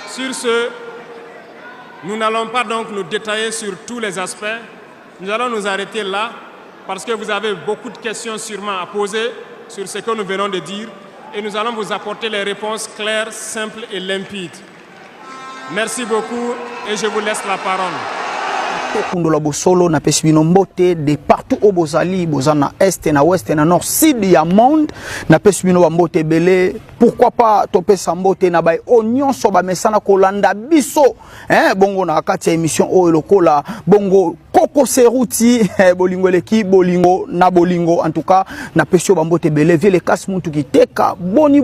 Sur ce, nous n'allons pas donc nous détailler sur tous les aspects. Nous allons nous arrêter là parce que vous avez beaucoup de questions sûrement à poser sur ce que nous venons de dire et nous allons vous apporter les réponses claires, simples et limpides. Merci beaucoup et je vous laisse la parole. Kundola bosolo na pesibino mbote de partout au bozali bozana est na ouest na nord sud ya monde na pesibino ba mbote belé pourquoi pas topé sambote na bay oignon so ba mesana kolanda biso bongo na kati ya émission o lokola bongo Koko Seruti bolingo leki bolingo na bolingo en tout cas na pesio ba mbote belé vele kas muntu kiteka boni